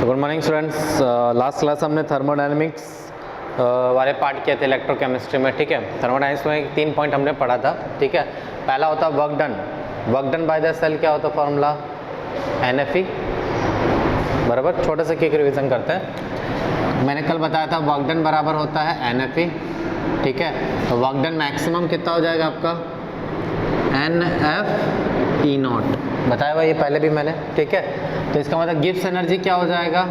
Good morning students. Last class हमने thermodynamics वाले part किए थे इलेक्ट्रोकेमिस्ट्री में, ठीक है। थर्मोडायनेमिक्स में 3 पॉइंट हमने पढ़ा था, ठीक है। पहला होता work done, work done by the cell क्या होता फॉर्मूला NFE, बराबर। छोटे से क्विक रिवीजन करते हैं। मैंने कल बताया था वर्क डन बराबर होता है NFE, ठीक है। तो वर्क डन मैक्सिमम कितना हो जाएगा आपका NF E0, बताया हुआ ये पहले भी मैंने, ठीक है। तो इसका मतलब गिब्स एनर्जी क्या हो जाएगा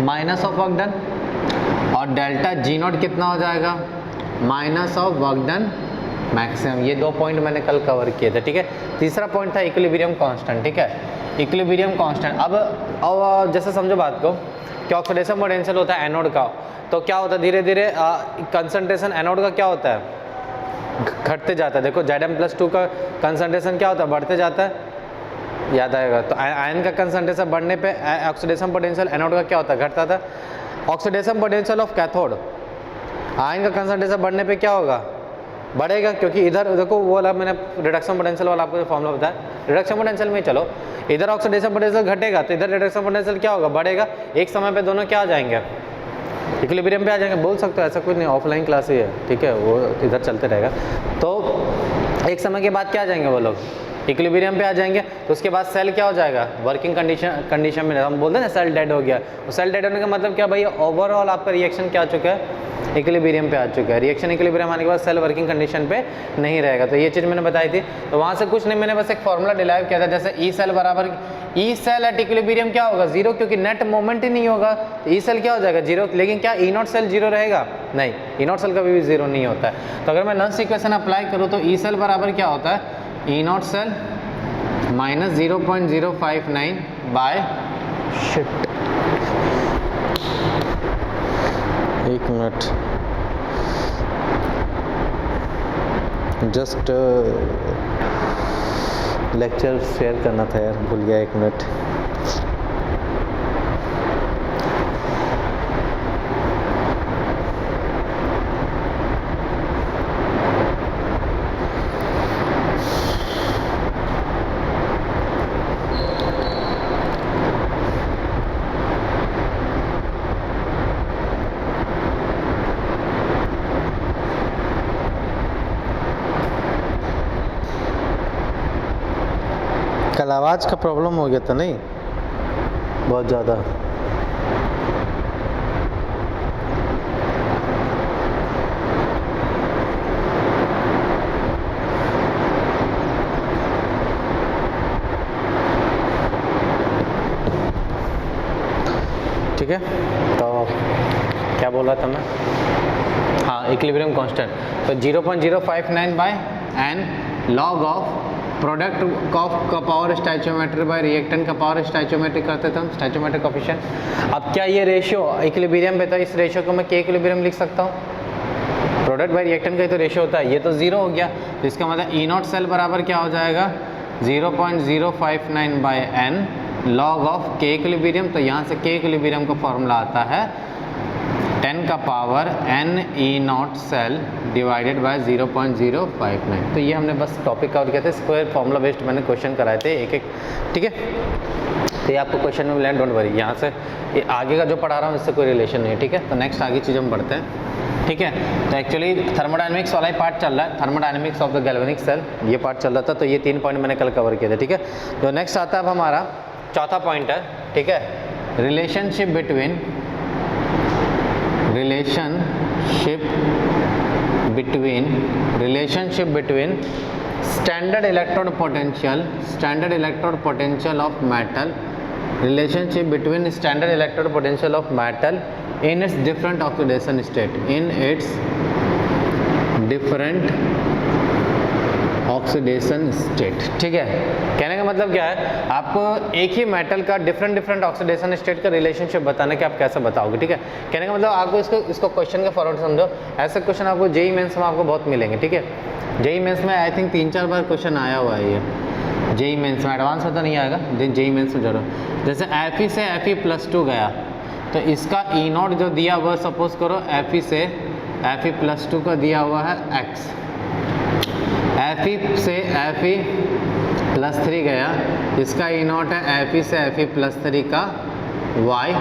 माइनस ऑफ वर्क डन, और डेल्टा G0 कितना हो जाएगा minus of work done maximum. ये 2 पॉइंट मैंने कल कवर किए थे, ठीक है। तीसरा पॉइंट था इक्विलिब्रियम कांस्टेंट, ठीक है। इक्विलिब्रियम कांस्टेंट अब जैसे समझो बात को कि ऑक्सीडेशन पोटेंशियल होता है एनोड का, तो क्या होता है धीरे धीरे कंसंट्रेशन एनोड का क्या होता है घटते जाता है। देखो Zm+2 का कंसंट्रेशन क्या होता है बढ़ते जाता है, याद आएगा। तो आयन का कंसंट्रेशन बढ़ने पे ऑक्सीडेशन पोटेंशियल एनोड का क्या होता है घटता था। Oxidation potential of cathode, ion का कंसंट्रेशन बढ़ने पे क्या होगा बढ़ेगा, क्योंकि इधर देखो वो वाला मैंने रिडक्शन पोटेंशियल वाला आपको फॉर्मूला बताया, रिडक्शन पोटेंशियल में चलो इधर ऑक्सीडेशन पोटेंशियल घटेगा तो इधर रिडक्शन पोटेंशियल क्या होगा बढ़ेगा। एक समय पे दोनों क्या आ जाएंगे इक्विलिब्रियम पे आ जाएंगे, बोल सकते हो, ऐसा कुछ नहीं, ऑफलाइन क्लास ही है, ठीक है, वो इधर चलते रहेगा। तो एक समय के बाद क्या आ जाएंगे वो लोग इक्विलिब्रियम पे आ जाएंगे। तो उसके बाद सेल क्या हो जाएगा वर्किंग कंडीशन में, हम बोलते हैं ना सेल डेड हो गया। तो सेल डेड होने का मतलब क्या भाई, ओवरऑल आपका रिएक्शन क्या आ चुका है इक्विलिब्रियम पे आ चुका है। रिएक्शन इक्विलिब्रियम आने के बाद सेल वर्किंग कंडीशन पे नहीं रहेगा। तो ये चीज़ मैंने बताई थी। तो वहाँ से कुछ नहीं, मैंने बस एक फॉर्मूला डिराइव किया था, जैसे ई सेल बराबर ई सेल एट इक्विलिब्रियम क्या होगा जीरो, क्योंकि नेट मोमेंट ही नहीं होगा। तो ई सेल क्या हो जाएगा जीरो, लेकिन क्या E0 सेल जीरो रहेगा नहीं, E0 सेल कभी भी जीरो नहीं होता है। तो अगर मैं नॉन इक्वेशन अप्लाई करूँ तो ई सेल बराबर क्या होता है E0 cell minus 0.059 by shift, एक मिनट जस्ट लेक्चर शेयर करना था यार, भूल गया, एक मिनट। कल आवाज़ का प्रॉब्लम हो गया था नहीं बहुत ज़्यादा, ठीक है। तो क्या बोल रहा था मैं, हाँ इक्विलिब्रियम कांस्टेंट। तो 0.059 by n log of product का पावर स्टैचोमेट्री बाय रिएक्टेंट का पावर स्टैचोमेट्री करते थे हम, स्टैचोमेट्रिक कोफिशिएंट। अब क्या ये रेशियो इक्विलिब्रियम पे था, इस रेशियो को मैं के इक्विलिब्रियम लिख सकता हूँ, प्रोडक्ट बाय रिएक्टेंट का ही तो रेशियो होता है, ये तो जीरो हो गया। तो इसका मतलब E0 सेल बराबर क्या हो जाएगा 0.059 बाय एन लॉग ऑफ के इक्विलिब्रियम। तो यहाँ से के इक्विलिब्रियम का फॉर्मूला आता है 10 का power n E0 cell divided by 0.059। तो ये हमने बस टॉपिक कवर किया था, स्क्वायर फॉर्मूला बेस्ड मैंने क्वेश्चन कराए थे एक एक, ठीक है। तो ये आपको क्वेश्चन में मिला, डोंट वरी। यहाँ से ये आगे का जो पढ़ा रहा हूँ इससे कोई रिलेशन नहीं है, ठीक है। तो नेक्स्ट आगे चीज़ हम बढ़ते हैं, ठीक है। तो एक्चुअली थर्मोडायनेमिक्स वाला ही पार्ट चल रहा है, thermodynamics of the galvanic cell, ये पार्ट चल रहा था। तो ये 3 पॉइंट मैंने कल कवर किए थे, ठीक है। तो नेक्स्ट आता है अब हमारा चौथा पॉइंट है, ठीक है, relationship between standard electrode potential of metal, relationship between standard electrode potential of metal in its different oxidation state, oxidation state, ठीक है। कहने का मतलब क्या है, आपको एक ही मेटल का डिफरेंट ऑक्सीडेशन स्टेट का रिलेशनशिप बताना कि आप कैसे बताओगे, ठीक है। कहने का मतलब आपको इसको क्वेश्चन का फॉरवर्ड समझो। ऐसे क्वेश्चन आपको जेई मेंस में आपको बहुत मिलेंगे, ठीक है। जेई मेंस में आई थिंक 3-4 बार क्वेश्चन आया हुआ है ये जेई मेंस में, एडवांस में तो नहीं आएगा, जेई मेंस में जरूर। जैसे Fe से Fe+2 गया तो इसका E0 जो दिया हुआ, सपोज करो Fe से Fe+2 का दिया हुआ है x, Fe से Fe+3 गया, इसका E0 है Fe से Fe+3 का y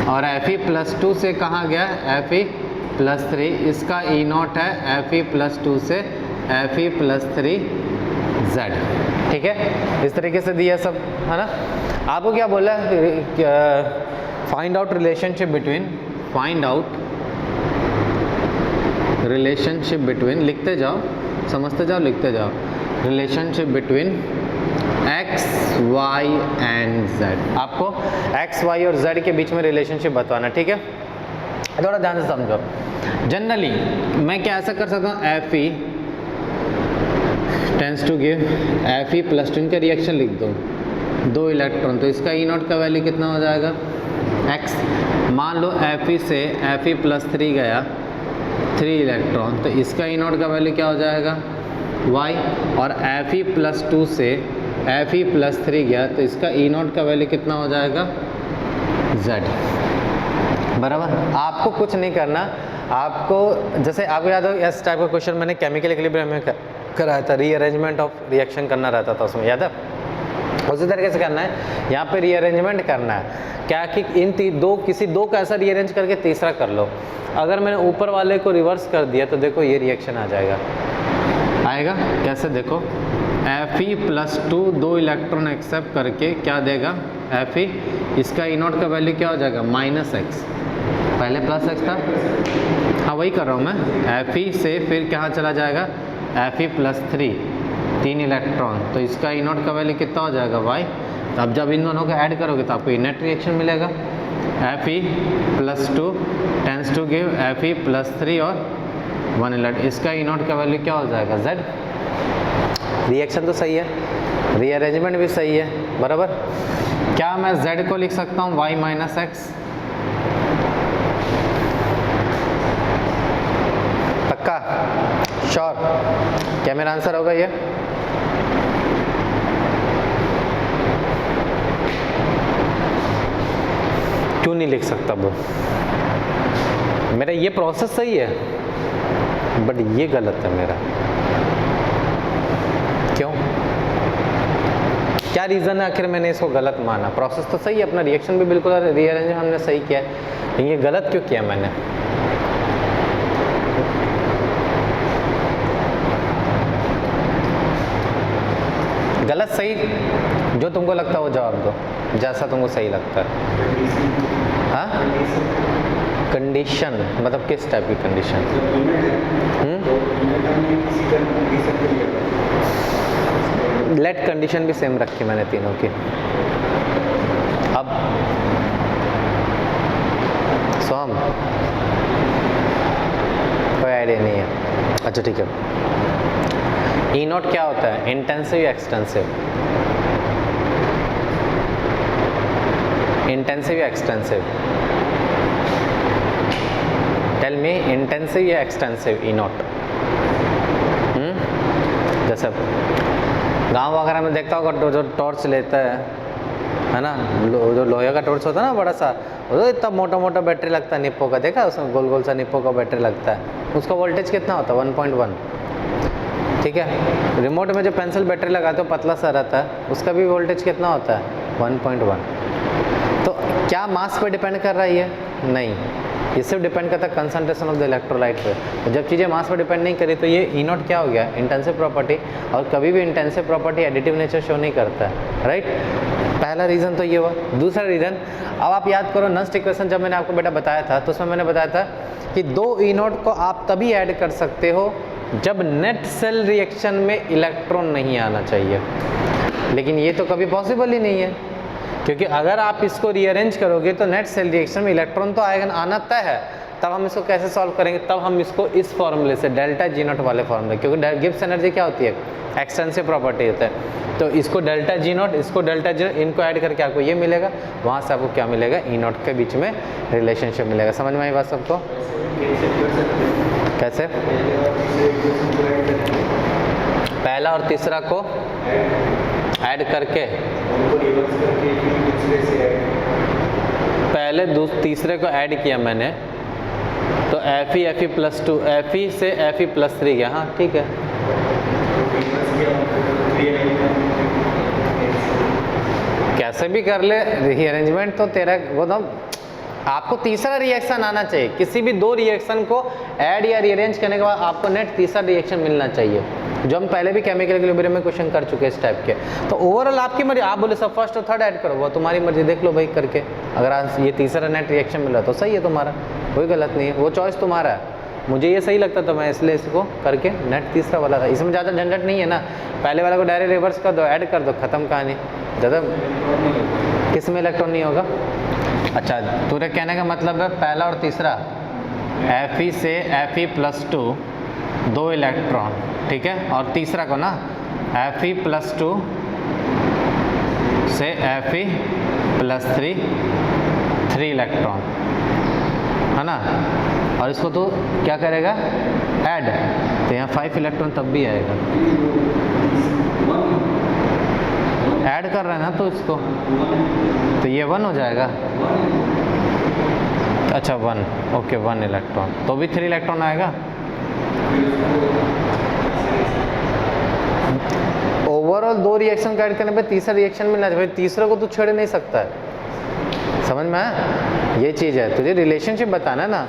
और Fe+2 से कहाँ गया Fe+3, इसका E0 है Fe+2 से Fe+3z। ठीक है, इस तरीके से दिया सब है ना। आपको क्या बोला है, फाइंड आउट रिलेशनशिप बिटवीन, लिखते जाओ, समझते जाओ, लिखते जाओ, relationship between x, y and z। आपको x, y और z के बीच में रिलेशनशिप बताना, ठीक है। थोड़ा ध्यान से समझो। जनरली मैं क्या ऐसा कर सकता हूँ, Fe tense to give Fe+2, इनका रिएक्शन लिख दो, 2 इलेक्ट्रॉन, तो इसका E0 का वैल्यू कितना हो जाएगा x। मान लो Fe से Fe+3 गया 3 इलेक्ट्रॉन, तो इसका E0 का वैल्यू क्या हो जाएगा y, और Fe+2 से Fe+3 गया, तो इसका E0 का वैल्यू कितना हो जाएगा z। बराबर। आपको कुछ नहीं करना, आपको जैसे आपको याद हो, इस टाइप का क्वेश्चन मैंने केमिकल इक्विलिब्रियम में कराया था, रीअरेंजमेंट ऑफ रिएक्शन करना रहता था उसमें, याद है। उसी तरीके से करना है यहाँ पे, रीअरेंजमेंट करना है क्या कि इन किसी दो का ऐसा रीअरेंज करके तीसरा कर लो। अगर मैंने ऊपर वाले को रिवर्स कर दिया तो देखो ये रिएक्शन आ जाएगा, आएगा कैसे, देखो Fe+2 2 इलेक्ट्रॉन एक्सेप्ट करके क्या देगा Fe, इसका E0 का वैल्यू क्या हो जाएगा -x, पहले +x था, हाँ वही कर रहा हूँ मैं। Fe से फिर कहाँ चला जाएगा Fe+3 3 इलेक्ट्रॉन, तो इसका E0 का वैल्यू कितना हो जाएगा y। तो अब जब इन दोनों को ऐड करोगे तो आपको नेट रिएक्शन मिलेगा, Fe+2 tense to give Fe+3 और 1 इलेक्ट्रॉन, इसका E0 का वैल्यू क्या हो जाएगा z। रिएक्शन तो सही है, रीअरेंजमेंट भी सही है, बराबर। क्या मैं z को लिख सकता हूँ y - x, पक्का, श्योर, क्या मेरा आंसर होगा ये। क्यों नहीं लिख सकता वो, मेरा ये प्रोसेस सही है बट ये गलत है मेरा, क्यों, क्या रीज़न है आखिर मैंने इसको गलत माना। प्रोसेस तो सही है, अपना रिएक्शन भी बिल्कुल रीअरेंज हमने सही किया है, लेकिन ये गलत क्यों किया मैंने। गलत सही जो तुमको लगता है वो जवाब दो, जैसा तुमको सही लगता है। हाँ, कंडीशन मतलब किस टाइप की कंडीशन, लेट कंडीशन भी सेम रखी मैंने तीनों की। अब सोम कोई आइडिया नहीं है, अच्छा ठीक है। E0 क्या होता है, इंटेंसिव या एक्सटेंसिव, इंटेंसिव या एक्सटेंसिव, टेल मी, इंटेंसिव या एक्सटेंसिव E0। जैसे गांव वगैरह में देखता होगा जो टॉर्च लेता है ना, जो लोहे का टॉर्च होता है ना बड़ा सा, वो इतना मोटा मोटा बैटरी लगता है निप्पो का, देखा उसमें गोल गोल सा निप्पो का बैटरी लगता है, उसका वोल्टेज कितना होता है 1.1, ठीक है। रिमोट में जो पेंसिल बैटरी लगाते हो पतला सा रहता है, उसका भी वोल्टेज कितना होता है 1.1। तो क्या मास पे डिपेंड कर रहा है ये, नहीं, ये सिर्फ डिपेंड करता है कंसंट्रेशन ऑफ द इलेक्ट्रोलाइट पे। तो जब चीज़ें मास पर डिपेंड नहीं करी तो ये E0 क्या हो गया, इंटेंसिव प्रॉपर्टी, और कभी भी intensive property additive nature show नहीं करता है, राइट। पहला रीज़न तो ये हुआ। दूसरा रीज़न, अब आप याद करो नस्ट इक्वेशन जब मैंने आपको बेटा बताया था तो उसमें मैंने बताया था कि 2 E0 को आप तभी ऐड कर सकते हो जब नेट सेल रिएक्शन में इलेक्ट्रॉन नहीं आना चाहिए, लेकिन ये तो कभी पॉसिबल ही नहीं है, क्योंकि अगर आप इसको रीअरेंज करोगे तो नेट सेल रिएक्शन में इलेक्ट्रॉन तो आएगा, आना तय है। तब हम इसको कैसे सॉल्व करेंगे, तब हम इसको इस फॉर्मूले से डेल्टा G0 वाले फॉर्मूले, क्योंकि गिब्स एनर्जी क्या होती है, एक्सटेंसिव प्रॉपर्टी होता है, तो इसको डेल्टा G0, इसको डेल्टा G0, इनको ऐड करके आपको ये मिलेगा, वहाँ से आपको क्या मिलेगा, E0 के बीच में रिलेशनशिप मिलेगा। समझ में आई बात सबको, कैसे पहला और तीसरा को ऐड करके, पहले तीसरे को ऐड किया मैंने तो Fe+2, Fe से Fe+3 गया, हाँ ठीक है। कैसे भी कर ले रीअरेंजमेंट, तो तेरा वो तो आपको तीसरा रिएक्शन आना चाहिए। किसी भी दो रिएक्शन को ऐड या रीअरेंज करने के बाद आपको नेट तीसरा रिएक्शन मिलना चाहिए, जो हम पहले भी केमिकल इक्विलिब्रियम में क्वेश्चन कर चुके हैं इस टाइप के। तो ओवरऑल आपकी मर्जी, आप बोले सब फर्स्ट और थर्ड ऐड करो, वो तुम्हारी मर्जी, देख लो भाई करके। अगर आज ये तीसरा नेट रिएक्शन मिला तो सही है तुम्हारा, कोई गलत नहीं है, वो चॉइस तुम्हारा है। मुझे ये सही लगता था, मैं इसलिए इसको करके नेट तीसरा वाला था। इसमें ज़्यादा झंझट नहीं है ना, पहले वाला को डायरेक्ट रिवर्स कर दो, ऐड कर दो, खत्म कहानी। ज़्यादा किस में इलेक्ट्रॉन नहीं होगा। अच्छा, तुझे कहने का मतलब है पहला और तीसरा Fe से Fe+2 2 इलेक्ट्रॉन, ठीक है, और तीसरा को ना Fe+2 से Fe+3 3 इलेक्ट्रॉन, है ना। और इसको तो क्या करेगा, ऐड, तो यहाँ 5 इलेक्ट्रॉन तब भी आएगा, ऐड कर रहे हैं ना तो इसको, तो ये 1 हो जाएगा। अच्छा 1, ओके 1 इलेक्ट्रॉन, तो भी 3 इलेक्ट्रॉन आएगा। ओवरऑल दो रिएक्शन का ऐड करने पे तीसरा रिएक्शन मिलना चाहिए, तीसरे को तो छेड़ नहीं सकता है, समझ में आया, ये चीज़ है। तुझे रिलेशनशिप बताना है ना।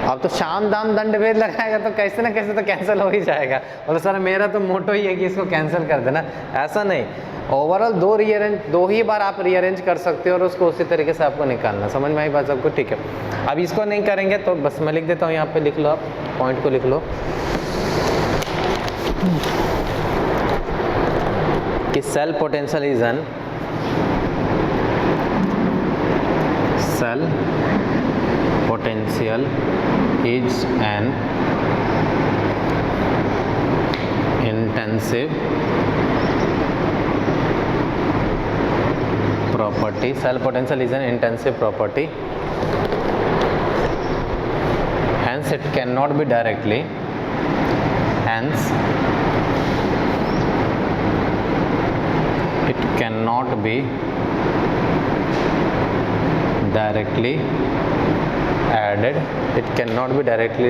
अब तो शाम दाम दंड भेद लगाएगा तो कैसे ना कैसे तो कैंसिल हो ही जाएगा। बोलो सर मेरा तो मोटो ही है कि इसको कैंसिल कर देना, ऐसा नहीं। ओवरऑल दो ही बार आप रीअरेंज कर सकते हो और उसको उसी तरीके से आपको निकालना। समझ में आई बात सबको, ठीक है। अब इसको नहीं करेंगे तो बस मैं लिख देता हूँ, यहाँ पे लिख लो, आप पॉइंट को लिख लो कि cell potential is an intensive property. Cell potential is an intensive property, hence it cannot be directly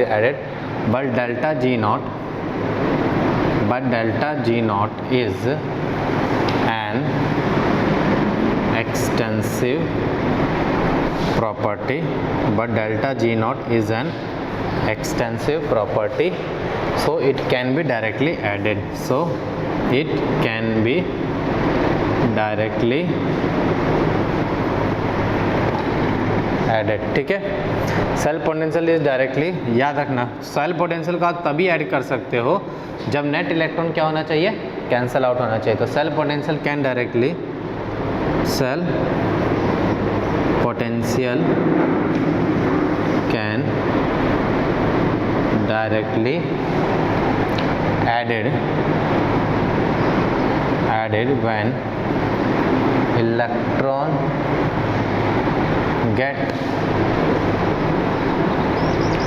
added, but delta G naught is an extensive property, so it can be directly added, ठीक है। Cell potential is directly, याद रखना cell potential का तभी add कर सकते हो जब नेट इलेक्ट्रॉन क्या होना चाहिए, कैंसल आउट होना चाहिए। तो cell potential can directly added when electron get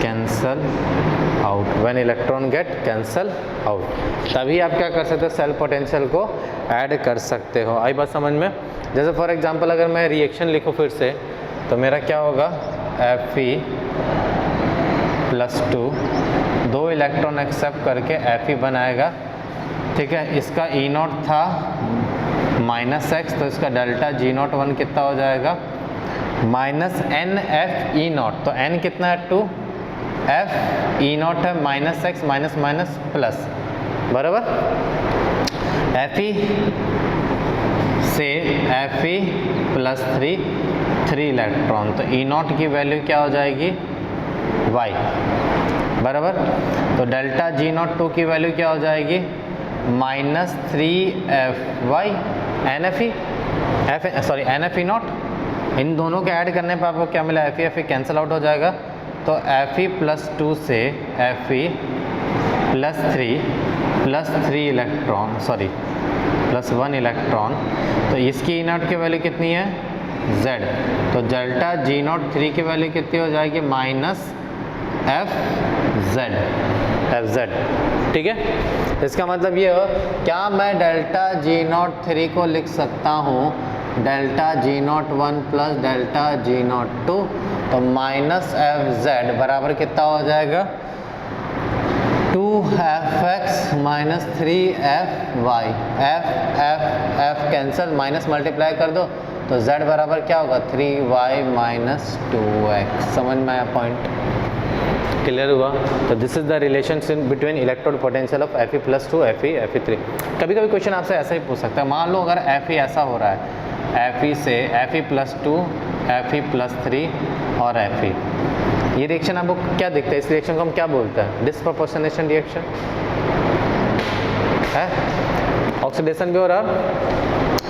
cancel out, तभी आप क्या कर सकते हो, सेल पोटेंशियल को ऐड कर सकते हो। आई बात समझ में। जैसे फॉर एग्जांपल अगर मैं रिएक्शन लिखूँ फिर से, तो मेरा क्या होगा, Fe+2 2 इलेक्ट्रॉन एक्सेप्ट करके Fe बनाएगा, ठीक है। इसका E0 था -x, तो इसका डेल्टा G01 कितना हो जाएगा, -NFE0, तो n कितना है 2, F E0 है -x माइनस प्लस, बराबर। Fe से Fe+3 3 इलेक्ट्रॉन, तो E0 की वैल्यू क्या हो जाएगी, y, बराबर। तो डेल्टा G02 की वैल्यू क्या हो जाएगी, -3Fy NFE0। इन दोनों के ऐड करने पर आपको क्या मिला, Fe कैंसिल आउट हो जाएगा, तो Fe+2 से Fe+3 इलेक्ट्रॉन, +1 इलेक्ट्रॉन, तो इसकी E0 की वैल्यू कितनी है, Z, तो डेल्टा G03 की वैल्यू कितनी हो जाएगी, -FZ, ठीक है। इसका मतलब ये हो, क्या मैं डेल्टा G03 को लिख सकता हूँ delta G01 plus delta G02, तो -FZ बराबर कितना हो जाएगा, 2 2fx minus 3fy, f cancel, minus multiply कर दो तो z बराबर क्या होगा 3y माइनस 2x। समझ में आया पॉइंट? क्लियर हुआ? तो this is the relationship between electrode potential of Fe plus 2 Fe Fe3। कभी कभी क्वेश्चन आपसे ऐसा ही पूछ सकता है, मान लो अगर Fe ऐसा हो रहा है, Fe से Fe प्लस 2 Fe प्लस 3 और Fe, ये रिएक्शन आपको क्या दिखता है? इस रिएक्शन को हम क्या बोलते हैं? डिस्प्रोपोर्शनेशन रिएक्शन है। ऑक्सीडेशन भी हो रहा है,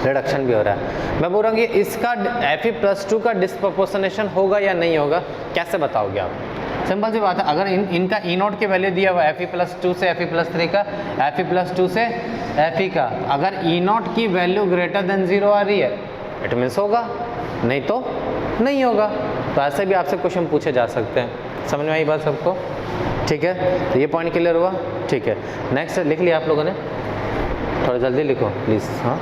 रिडक्शन भी हो रहा है। मैं बोल रहा हूँ कि इसका Fe प्लस 2 का डिस्प्रोपोर्शनेशन होगा या नहीं होगा, कैसे बताओगे आप? सिंपल सी बात है, अगर इनका ई नोट की वैल्यू दिया हुआ है Fe प्लस 2 से Fe प्लस 3 का, Fe प्लस 2 से Fe का, अगर ई नोट की वैल्यू ग्रेटर देन 0 आ रही है इट मीन्स होगा, नहीं तो नहीं होगा। तो ऐसे भी आपसे क्वेश्चन पूछे जा सकते हैं। समझ में आई बात सबको? ठीक है, तो ये पॉइंट क्लियर हुआ? ठीक है, नेक्स्ट लिख लिया आप लोगों ने? थोड़ा जल्दी लिखो प्लीज़। हाँ,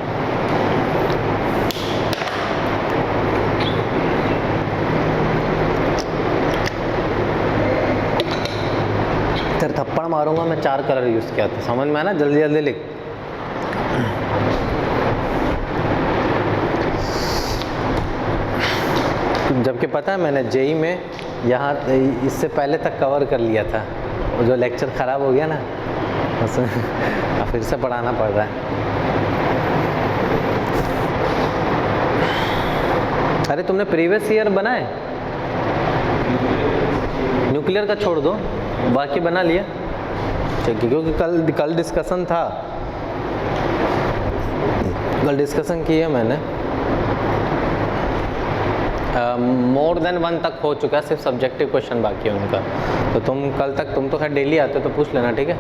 तेरे थप्पड़ मारूंगा मैं, 4 कलर यूज़ किया था। समझ में आया ना? जल्दी जल्दी लिख। जबकि पता है मैंने जेई में यहाँ इससे पहले तक कवर कर लिया था, वो जो लेक्चर ख़राब हो गया ना उसमें फिर से पढ़ाना पड़ रहा है। अरे तुमने प्रीवियस ईयर बनाए? न्यूक्लियर का छोड़ दो, बाकी बना लिया। ठीक है, क्योंकि कल डिस्कशन था, कल डिस्कशन किया मैंने, मोर देन 1 तक हो चुका है, सिर्फ सब्जेक्टिव क्वेश्चन बाकी है उनका। तो तुम कल तक, तुम तो खैर डेली आते हो तो पूछ लेना, ठीक है?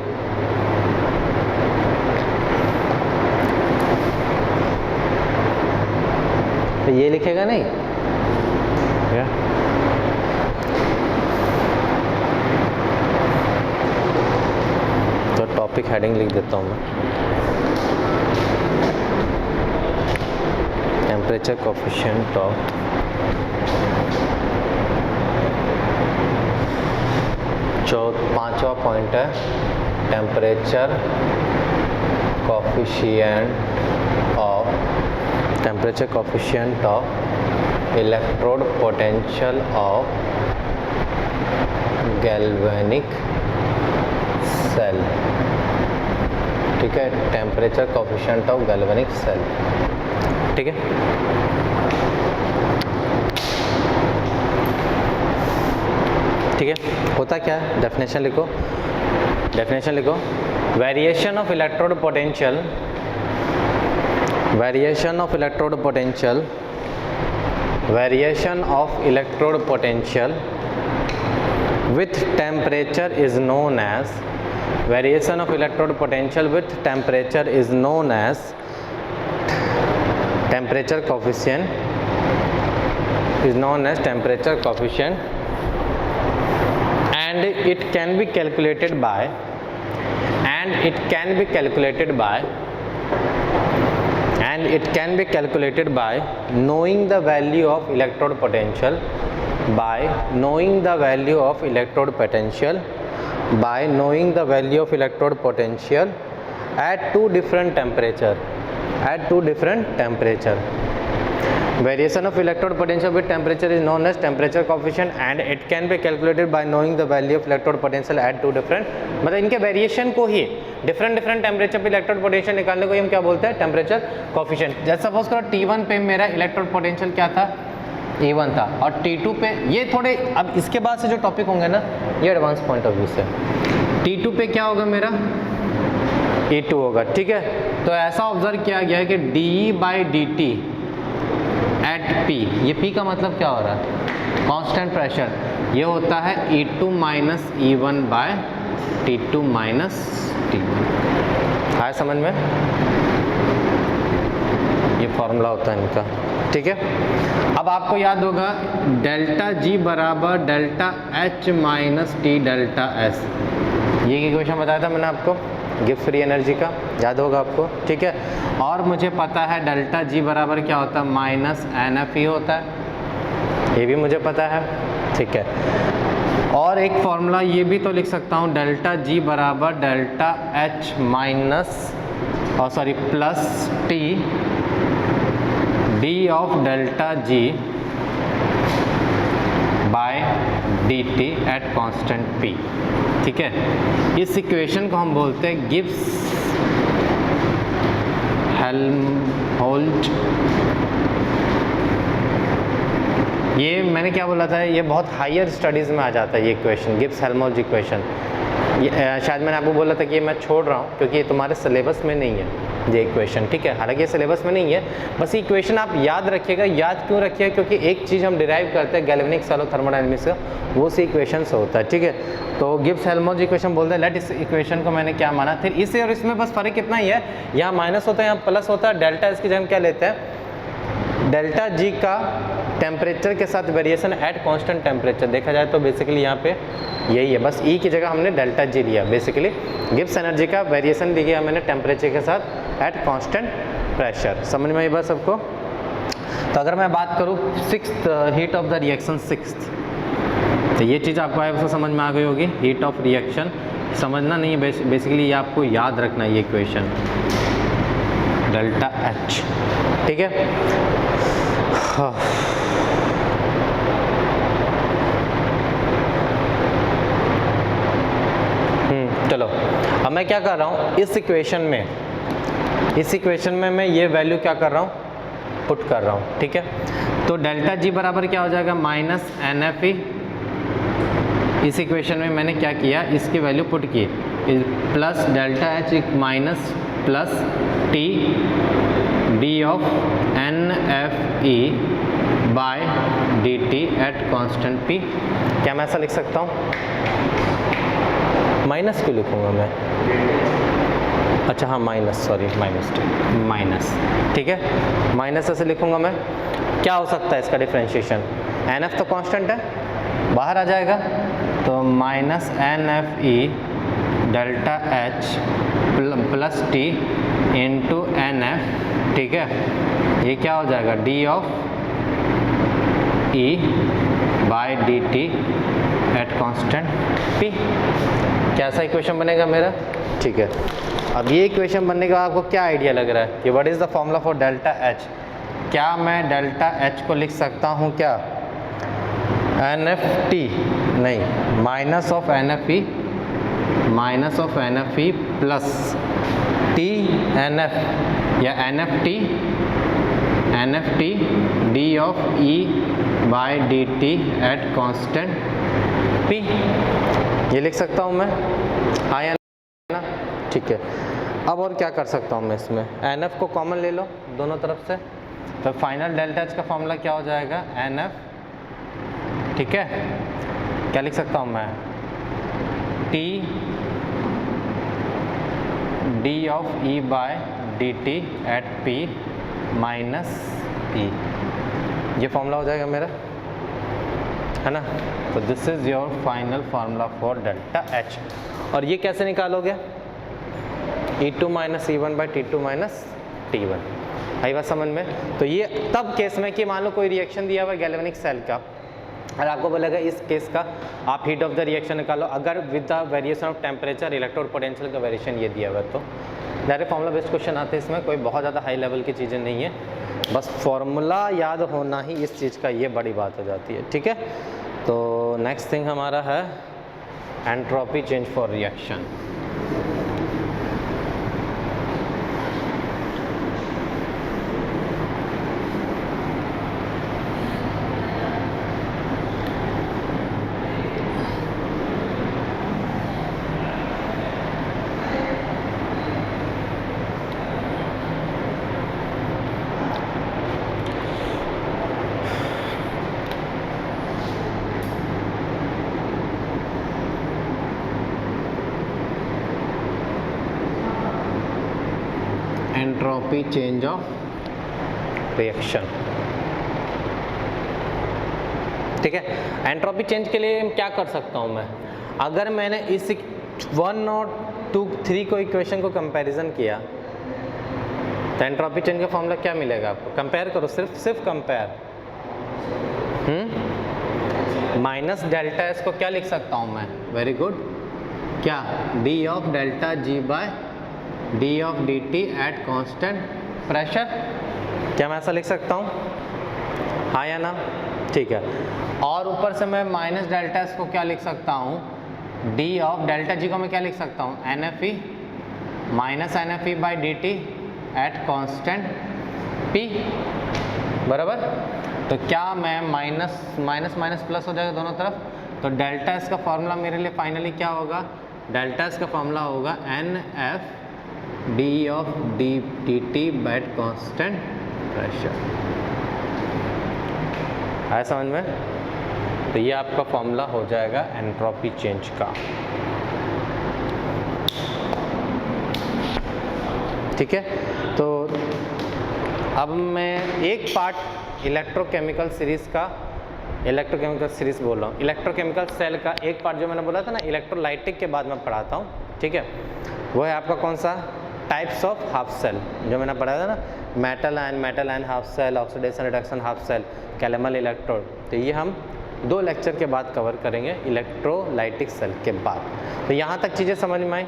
तो ये लिखेगा नहीं क्या? तो टॉपिक हेडिंग लिख देता हूँ मैं, टेम्परेचर कोएफिशिएंट ऑफ जो 5वां पॉइंट है, temperature coefficient of electrode potential of galvanic cell. ठीक है, temperature coefficient of galvanic cell. ठीक है, ठीक है, होता क्या है? डेफिनेशन लिखो, डेफिनेशन लिखो। Variation of electrode potential, variation of electrode potential, variation of electrode potential with temperature is known as, variation of electrode potential with temperature is known as temperature coefficient, is known as temperature coefficient, and it can be calculated by, and it can be calculated by, and it can be calculated by knowing the value of electrode potential, by knowing the value of electrode potential, by knowing the value of electrode potential at two different temperature, at two different temperature. Variation of electrode potential with temperature is known as temperature coefficient, and it can be calculated by knowing the value of electrode potential at two different, मतलब इनके variation को ही different temperature पे electrode potential निकालने को ही हम क्या बोलते हैं? Temperature coefficient. जैसे सपोज करो T1 पे मेरा इलेक्ट्रोड पोटेंशियल क्या था? E1 था, और T2 पे ये थोड़े, अब इसके बाद से जो टॉपिक होंगे ना ये एडवांस पॉइंट ऑफ व्यू से, T2 पे क्या होगा मेरा? E2 होगा। ठीक है, तो ऐसा ऑब्जर्व किया गया है कि dE/dt एट P, ये P का मतलब क्या हो रहा है? कांस्टेंट प्रेशर, ये होता है E2 minus E1 bye T2 minus T1। आया समझ में? ये फॉर्मूला होता है इनका। ठीक है, अब आपको याद होगा डेल्टा G बराबर delta H minus T delta S, ये इक्वेशन बताया था मैंने आपको गिब्स फ्री एनर्जी का, याद होगा आपको। ठीक है, और मुझे पता है डेल्टा G बराबर क्या होता है? माइनस NFE होता है, ये भी मुझे पता है। ठीक है, और एक फॉर्मूला ये भी तो लिख सकता हूँ, डेल्टा जी बराबर डेल्टा एच माइनस और sorry plus T D of delta G by D T at constant P. ठीक है, इस इक्वेशन को हम बोलते हैं गिब्स हेल्महोल्ट्ज। ये मैंने क्या बोला था, ये बहुत हायर स्टडीज़ में आ जाता है ये इक्वेशन, गिब्स हेल्महोल्ट्ज इक्वेशन। शायद मैंने आपको बोला था कि ये मैं छोड़ रहा हूँ क्योंकि ये तुम्हारे सिलेबस में नहीं है ये इक्वेशन। ठीक है, हालांकि ये सिलेबस में नहीं है, बस ये इक्वेशन आप याद रखिएगा। याद क्यों रखिएगा, क्योंकि एक चीज़ हम डिराइव करते हैं गैल्वेनिक सेल और थर्मोडायनेमिक्स का, वो सी इक्वेशन से होता है। ठीक है, तो गिब्स हेल्महोल्ट्ज इक्वेशन बोलते हैं। लेट इस इक्वेशन को मैंने क्या माना, फिर इसे और इसमें बस फर्क कितना ही है, यहाँ माइनस होता है यहाँ प्लस होता है। डेल्टा इसकी जगह क्या लेते हैं, डेल्टा जी का टेम्परेचर के साथ वेरिएशन एट कांस्टेंट टेम्परेचर। देखा जाए तो बेसिकली यहाँ पे यही है, बस ई की जगह हमने डेल्टा जी लिया। बेसिकली गिब्स एनर्जी का वेरिएशन दिया मैंने टेम्परेचर के साथ एट कांस्टेंट प्रेशर। समझ में आई बात सबको। तो अगर मैं बात करूँ sixth heat of the reaction sixth, तो ये चीज़ आपको आपको समझ में आ गई होगी। हीट ऑफ रिएक्शन समझना नहीं है, बेसिकली ये आपको याद रखना है ये इक्वेशन डेल्टा एच। ठीक है, हाँ। चलो अब मैं क्या कर रहा हूँ इस इक्वेशन में मैं ये वैल्यू क्या कर रहा हूँ, पुट कर रहा हूँ। ठीक है, तो डेल्टा जी बराबर क्या हो जाएगा, माइनस एन एफ ई। इस इक्वेशन में मैंने क्या किया, इसकी वैल्यू पुट की, plus delta H minus plus T D of N F E by D T at constant P. क्या मैं ऐसा लिख सकता हूँ, माइनस क्यों लिखूँगा मैं, अच्छा हाँ माइनस, सॉरी माइनस। ठीक है, माइनस ऐसे लिखूँगा मैं। क्या हो सकता है इसका डिफ्रेंशिएशन, एन एफ तो कांस्टेंट है, बाहर आ जाएगा, तो minus n F E delta H plus T into n F. ठीक है, ये क्या हो जाएगा, d of E by D T at constant P. कैसा इक्वेशन बनेगा मेरा। ठीक है, अब ये इक्वेशन बनने का आपको क्या आइडिया लग रहा है कि what is the formula for delta H. क्या मैं डेल्टा एच को लिख सकता हूँ क्या, एन एफ टी नहीं, minus of N F E plus T N F या N F T D of E by D T at constant P. ये लिख सकता हूँ मैं, हाँ या ना। ठीक है, अब और क्या कर सकता हूँ मैं इसमें, एन एफ को कॉमन ले लो दोनों तरफ से, तो फाइनल डेल्टा एच का फॉर्मूला क्या हो जाएगा, एन एफ। ठीक है, क्या लिख सकता हूँ मैं, T D of E by D T at P minus E. ये फॉर्मूला हो जाएगा मेरा, है ना। तो this is your final formula for delta H. और ये कैसे निकालोगे, E2 minus E1 by T2 minus T1। आई बात समझ में। तो ये तब केस में कि मान लो कोई रिएक्शन दिया हुआ है गैल्वेनिक सेल का, और आपको बोलेगा इस केस का आप हीट ऑफ द रिएक्शन निकालो, अगर with the variation of temperature electrode potential का वेरिएशन ये दिया हुआ है, तो डायरेक्ट फार्मूला बेस्ड क्वेश्चन आते हैं। इसमें कोई बहुत ज़्यादा हाई लेवल की चीज़ें नहीं है, बस फॉर्मूला याद होना ही इस चीज़ का ये बड़ी बात हो जाती है। ठीक है, तो नेक्स्ट थिंग हमारा है entropy change for reaction. Entropy change of reaction. ठीक है, एंट्रोपी चेंज के लिए क्या कर सकता हूं मैं, अगर मैंने इस 1 और 2, 3 को इक्वेशन को कंपैरिजन किया, तो एंट्रोपी चेंज का फॉर्मूला क्या मिलेगा आपको, कंपेयर करो, सिर्फ कंपेयर। माइनस डेल्टा एस को क्या लिख सकता हूँ मैं, वेरी गुड, क्या, d of delta G by d of d T at constant pressure, क्या मैं ऐसा लिख सकता हूँ, हाँ या ना, ठीक है। और ऊपर से मैं माइनस डेल्टा एस को क्या लिख सकता हूँ, डी ऑफ डेल्टा जी को मैं क्या लिख सकता हूँ, n F E minus n F E by d T at constant P, बराबर। तो क्या मैं माइनस माइनस माइनस प्लस हो जाएगा दोनों तरफ, तो डेल्टा एस का फॉर्मूला मेरे लिए फाइनली क्या होगा, डेल्टा एस का फॉर्मूला होगा n F d of d T T at constant pressure, आया समझ में। तो ये आपका फॉर्मूला हो जाएगा एंट्रोपी चेंज का, ठीक है। तो अब मैं एक पार्ट इलेक्ट्रोकेमिकल सीरीज का, इलेक्ट्रोकेमिकल सीरीज बोल रहा हूँ, इलेक्ट्रोकेमिकल सेल का एक पार्ट जो मैंने बोला था ना इलेक्ट्रोलाइटिक के बाद मैं पढ़ाता हूँ, ठीक है। वो है आपका कौन सा, टाइप्स ऑफ हाफ सेल, जो मैंने पढ़ा था ना, metal ion half cell, oxidation reduction half cell, calomel electrode. तो ये हम 2 लेक्चर के बाद कवर करेंगे इलेक्ट्रोलाइटिक सेल के बाद। तो यहाँ तक चीज़ें समझ में आई,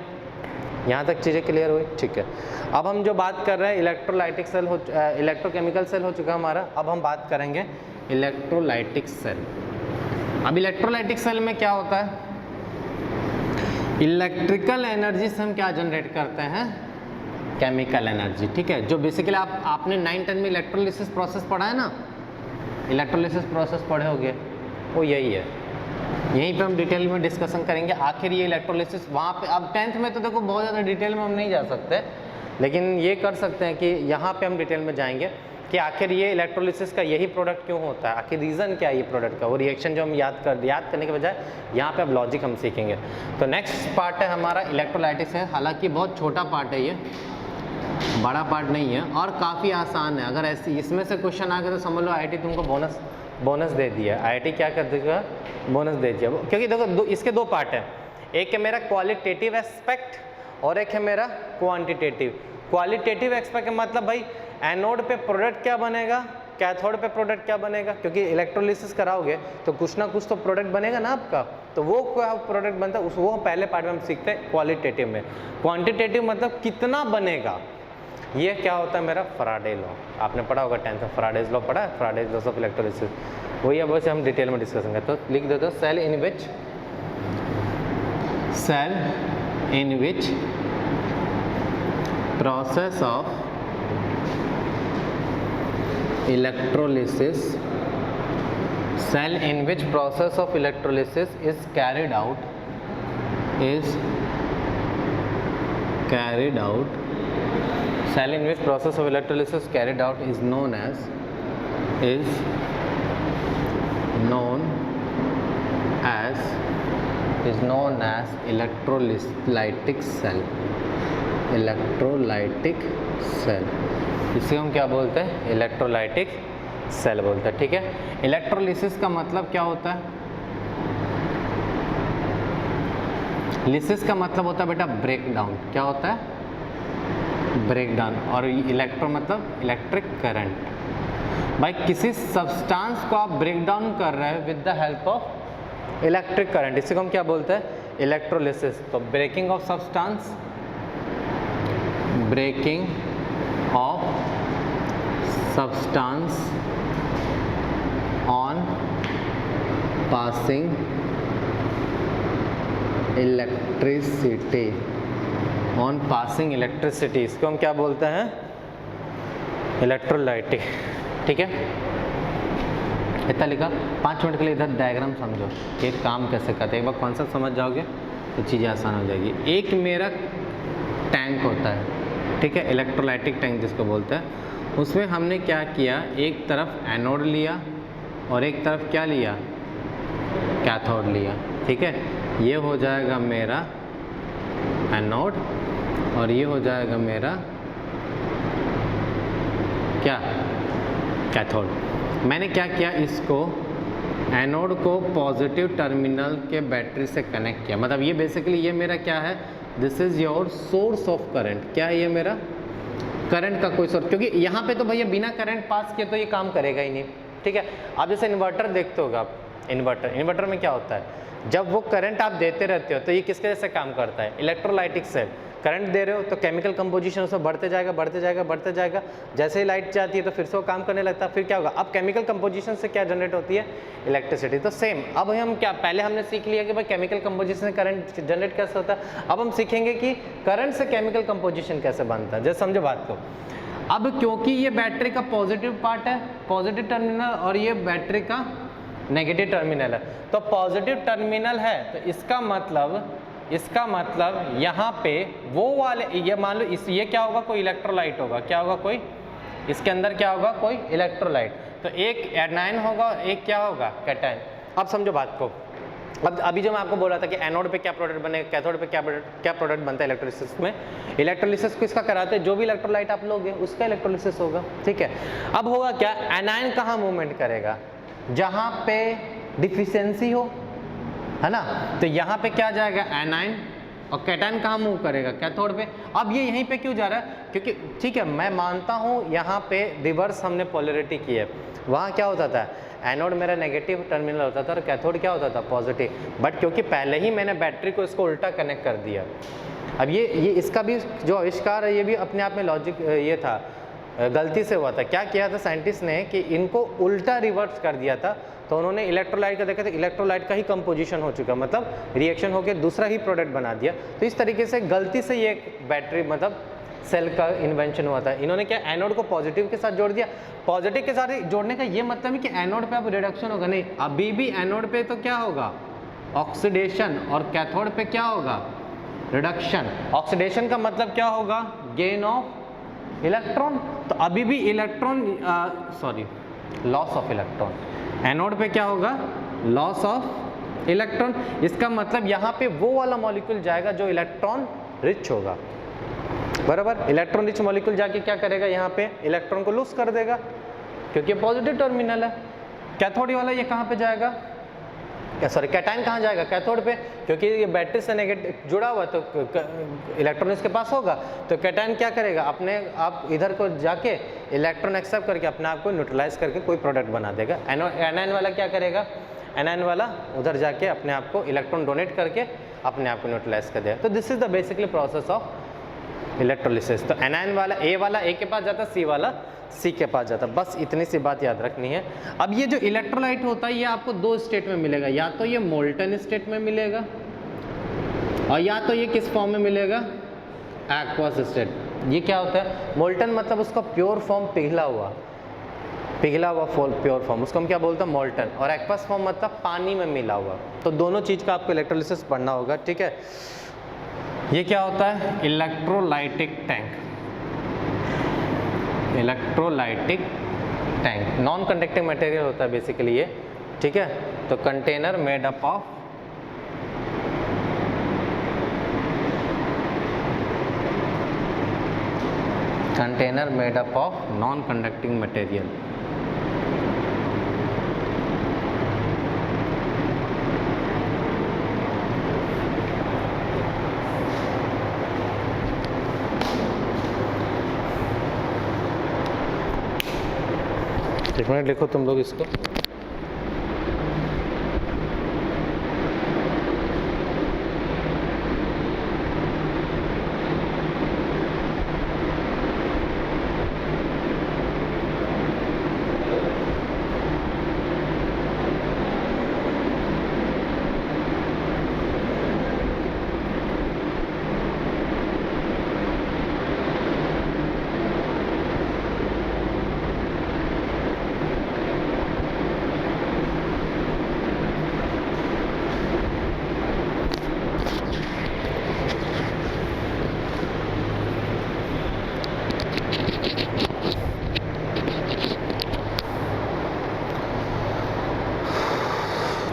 यहाँ तक चीज़ें क्लियर हुई, ठीक है। अब हम जो बात कर रहे हैं इलेक्ट्रोलाइटिक सेल हो, इलेक्ट्रोकेमिकल सेल हो चुका हमारा, अब हम बात करेंगे इलेक्ट्रोलाइटिक सेल। अब इलेक्ट्रोलाइटिक सेल में क्या होता है, इलेक्ट्रिकल एनर्जी से हम क्या जनरेट करते हैं, केमिकल एनर्जी, ठीक है। जो बेसिकली आपने 9-10 में इलेक्ट्रोलिसिस प्रोसेस पढ़ा है ना, इलेक्ट्रोलिसिस प्रोसेस पढ़े होंगे, वो यही है। यहीं पे हम डिटेल में डिस्कशन करेंगे आखिर ये इलेक्ट्रोलिसिस वहाँ पे। अब 10th में तो देखो बहुत ज़्यादा डिटेल में हम नहीं जा सकते, लेकिन ये कर सकते हैं कि यहाँ पे हम डिटेल में जाएंगे कि आखिर ये इलेक्ट्रोलिसिस का यही प्रोडक्ट क्यों होता है, आखिर रीज़न क्या है ये प्रोडक्ट का, वो रिएक्शन जो हम याद करने के बजाय यहाँ पे अब लॉजिक हम सीखेंगे। तो नेक्स्ट पार्ट है हमारा इलेक्ट्रोलाइटिक्स है, हालांकि बहुत छोटा पार्ट है ये, बड़ा पार्ट नहीं है और काफ़ी आसान है। अगर ऐसे इसमें से क्वेश्चन आ गया तो समझ लो IIT तुमको बोनस दे दिया, IIT क्या कर देगा, बोनस दे दिया। क्योंकि देखो इसके 2 पार्ट हैं, एक है मेरा क्वालिटेटिव एस्पेक्ट और एक है मेरा क्वांटिटेटिव। क्वालिटेटिव एस्पेक्ट का मतलब भाई एनोड पे प्रोडक्ट क्या बनेगा, कैथोड पे प्रोडक्ट क्या बनेगा, क्योंकि इलेक्ट्रोलिसिस कराओगे तो कुछ ना कुछ तो प्रोडक्ट बनेगा ना आपका, तो वो क्या प्रोडक्ट बनता है वो पहले पार्ट में हम सीखते हैं क्वालिटेटिव में। क्वांटिटेटिव मतलब कितना बनेगा, ये क्या होता है मेरा फैराडे लॉ, आपने पढ़ा होगा 10th में, फैराडेज लॉ पढ़ा है, फैराडेज लॉ ऑफ इलेक्ट्रोलिसिस, वही अब हम डिटेल में डिस्कशन करते हैं। तो लिख देते हो cell in which process of electrolysis, cell in which process of electrolysis is carried out, cell in which process of electrolysis carried out is known as electrolytic cell, electrolytic cell, इसे हम क्या बोलते हैं, इलेक्ट्रोलाइटिक सेल बोलते हैं, ठीक है। Electrolysis का मतलब क्या होता है, लिसिस का मतलब होता है बेटा ब्रेक डाउन, क्या होता है, ब्रेक डाउन, और इलेक्ट्रो मतलब इलेक्ट्रिक करंट। भाई किसी सब्सटेंस को आप ब्रेक डाउन कर रहे हैं with the help of electric current, इसी को हम क्या बोलते हैं, इलेक्ट्रोलिसिस। तो breaking of substance, breaking of substance on passing electricity, इसको हम क्या बोलते हैं, इलेक्ट्रोलाइटिक, ठीक है। इतना लिखा, 5 मिनट के लिए इधर डायग्राम समझो ये काम कैसे करते हैं, एक बार कॉन्सेप्ट समझ जाओगे तो चीज़ें आसान हो जाएगी। एक मेरा टैंक होता है, ठीक है, इलेक्ट्रोलाइटिक टैंक जिसको बोलते हैं, उसमें हमने क्या किया, एक तरफ एनोड लिया और एक तरफ क्या लिया, कैथोड लिया, ठीक है। ये हो जाएगा मेरा एनोड और ये हो जाएगा मेरा क्या, कैथोड। मैंने क्या किया, इसको एनोड को पॉजिटिव टर्मिनल के बैटरी से कनेक्ट किया, मतलब ये बेसिकली ये मेरा क्या है, this is your source of current, क्या है ये मेरा करंट का कोई सोर्स, क्योंकि यहाँ पे तो भैया बिना करंट पास किए तो ये काम करेगा ही नहीं, ठीक है। आप जैसे इन्वर्टर देखते होगा आप, इन्वर्टर। इन्वर्टर में क्या होता है, जब वो करंट आप देते रहते हो तो ये किसके जैसे काम करता है, इलेक्ट्रोलाइटिक सेल। करंट दे रहे हो तो केमिकल कंपोजिशन उसमें बढ़ते जाएगा बढ़ते जाएगा बढ़ते जाएगा, जैसे ही लाइट जाती है तो फिर से वो काम करने लगता है, फिर क्या होगा, अब केमिकल कंपोजिशन से क्या जनरेट होती है, इलेक्ट्रिसिटी। तो सेम अब हम क्या, पहले हमने सीख लिया कि भाई केमिकल कंपोजिशन से करंट जनरेट कैसे होता है, अब हम सीखेंगे कि करंट से केमिकल कंपोजिशन कैसे बनता है। जैसे समझो बात को, अब क्योंकि ये बैटरी का पॉजिटिव पार्ट है, पॉजिटिव टर्मिनल, और ये बैटरी का नेगेटिव टर्मिनल है, तो पॉजिटिव टर्मिनल है तो इसका मतलब यहाँ पे वो वाले, ये मान लो इस, ये क्या होगा, कोई इलेक्ट्रोलाइट होगा, क्या होगा, कोई इसके अंदर क्या होगा, कोई इलेक्ट्रोलाइट, तो एक एनायन होगा, एक क्या होगा, कैटायन। अब समझो बात को, अब अभी जो मैं आपको बोल रहा था कि एनोड पे क्या प्रोडक्ट बनेगा, कैथोड पे क्या प्रोडक्ट बनता है इलेक्ट्रोलिसिस में, इलेक्ट्रोलिसिस किसका कराते हैं, जो भी इलेक्ट्रोलाइट आप लोगे उसका इलेक्ट्रोलिसिस होगा, ठीक है। अब होगा क्या, एनायन कहाँ मूवमेंट करेगा, जहाँ पे डिफिशियंसी हो, है ना, तो यहाँ पे क्या जाएगा, एनायन, और कैटायन कहाँ मूव करेगा, कैथोड पे। अब ये यहीं पे क्यों जा रहा है, क्योंकि ठीक है मैं मानता हूँ यहाँ पे रिवर्स हमने पोलरिटी की है, वहाँ क्या होता था, एनोड मेरा नेगेटिव टर्मिनल होता था और कैथोड क्या होता था, पॉजिटिव, बट क्योंकि पहले ही मैंने बैटरी को इसको उल्टा कनेक्ट कर दिया। अब ये इसका भी जो आविष्कार है ये भी अपने आप में लॉजिक ये था, गलती से हुआ था। क्या किया था साइंटिस्ट ने कि इनको उल्टा रिवर्स कर दिया था, तो उन्होंने इलेक्ट्रोलाइट का देखा था, इलेक्ट्रोलाइट का ही कंपोजिशन हो चुका, मतलब रिएक्शन होकर दूसरा ही प्रोडक्ट बना दिया। तो इस तरीके से गलती से ये बैटरी मतलब सेल का इन्वेंशन हुआ था। इन्होंने क्या, एनोड को पॉजिटिव के साथ जोड़ दिया। पॉजिटिव के साथ जोड़ने का ये मतलब है कि एनोड पे अब रिडक्शन होगा नहीं, अभी भी एनोड पे तो क्या होगा, ऑक्सीडेशन, और कैथोड पे क्या होगा, रिडक्शन। ऑक्सीडेशन का मतलब क्या होगा, गेन ऑफ इलेक्ट्रॉन, तो अभी भी electron loss of electron. Anode पे क्या होगा, लॉस ऑफ इलेक्ट्रॉन। इसका मतलब यहाँ पे वो वाला मॉलिक्यूल जाएगा जो इलेक्ट्रॉन रिच होगा, बराबर। इलेक्ट्रॉन रिच मॉलिक्यूल जाके क्या करेगा, यहाँ पे इलेक्ट्रॉन को लूज कर देगा, क्योंकि पॉजिटिव टर्मिनल है। कैथोड वाला ये कहाँ पे जाएगा, कैटायन कहाँ जाएगा, कैथोड पे, क्योंकि ये बैटरी से नेगेटिव जुड़ा हुआ तो इलेक्ट्रॉन इसके पास होगा, तो कैटायन क्या करेगा, अपने आप इधर को जाके इलेक्ट्रॉन एक्सेप्ट करके अपने आप को न्यूट्रलाइज करके कोई प्रोडक्ट बना देगा। एनायन वाला क्या करेगा, एनायन वाला उधर जाके अपने आप को इलेक्ट्रॉन डोनेट करके अपने आप को न्यूट्रलाइज कर देगा। तो this is the basically process of electrolysis. तो एनायन वाला ए के पास जाता, सी वाला सी के पास जाता, बस इतनी सी बात याद रखनी है। अब ये जो इलेक्ट्रोलाइट होता है ये आपको दो स्टेट में मिलेगा, या तो ये मोल्टन स्टेट में मिलेगा और या तो ये किस फॉर्म में मिलेगा, एक्वस स्टेट। ये क्या होता है, मोल्टन मतलब उसका प्योर फॉर्म पिघला हुआ प्योर फॉर्म, उसको हम क्या बोलते हैं, मोल्टन। और एक्वस फॉर्म मतलब पानी में मिला हुआ। तो दोनों चीज़ का आपको इलेक्ट्रोलिसिस पढ़ना होगा, ठीक है। ये क्या होता है, electrolytic tank, electrolytic tank non conducting material होता है बेसिकली ये, ठीक है। तो container made up of non conducting material. एक मिनट लिखो तुम लोग इसको।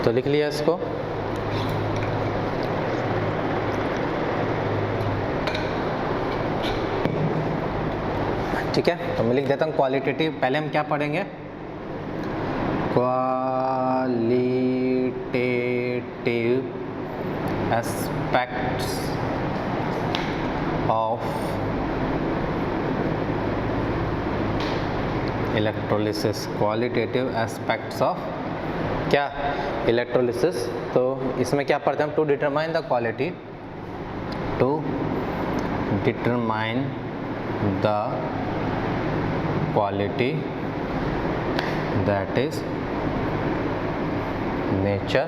तो लिख लिया इसको। ठीक है, तो मैं लिख देता हूँ क्वालिटेटिव। पहले हम क्या पढ़ेंगे, qualitative aspects of electrolysis, qualitative aspects of क्या, इलेक्ट्रोलिसिस। तो इसमें क्या पढ़ते हैं हम, to determine the quality, to determine the quality that is nature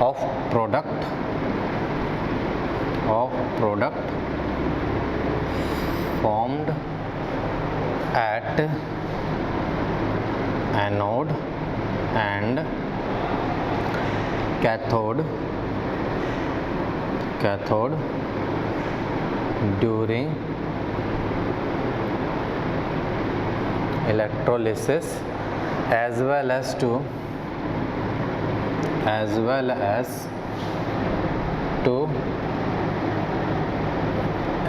of product formed at anode and cathode during electrolysis, as well as to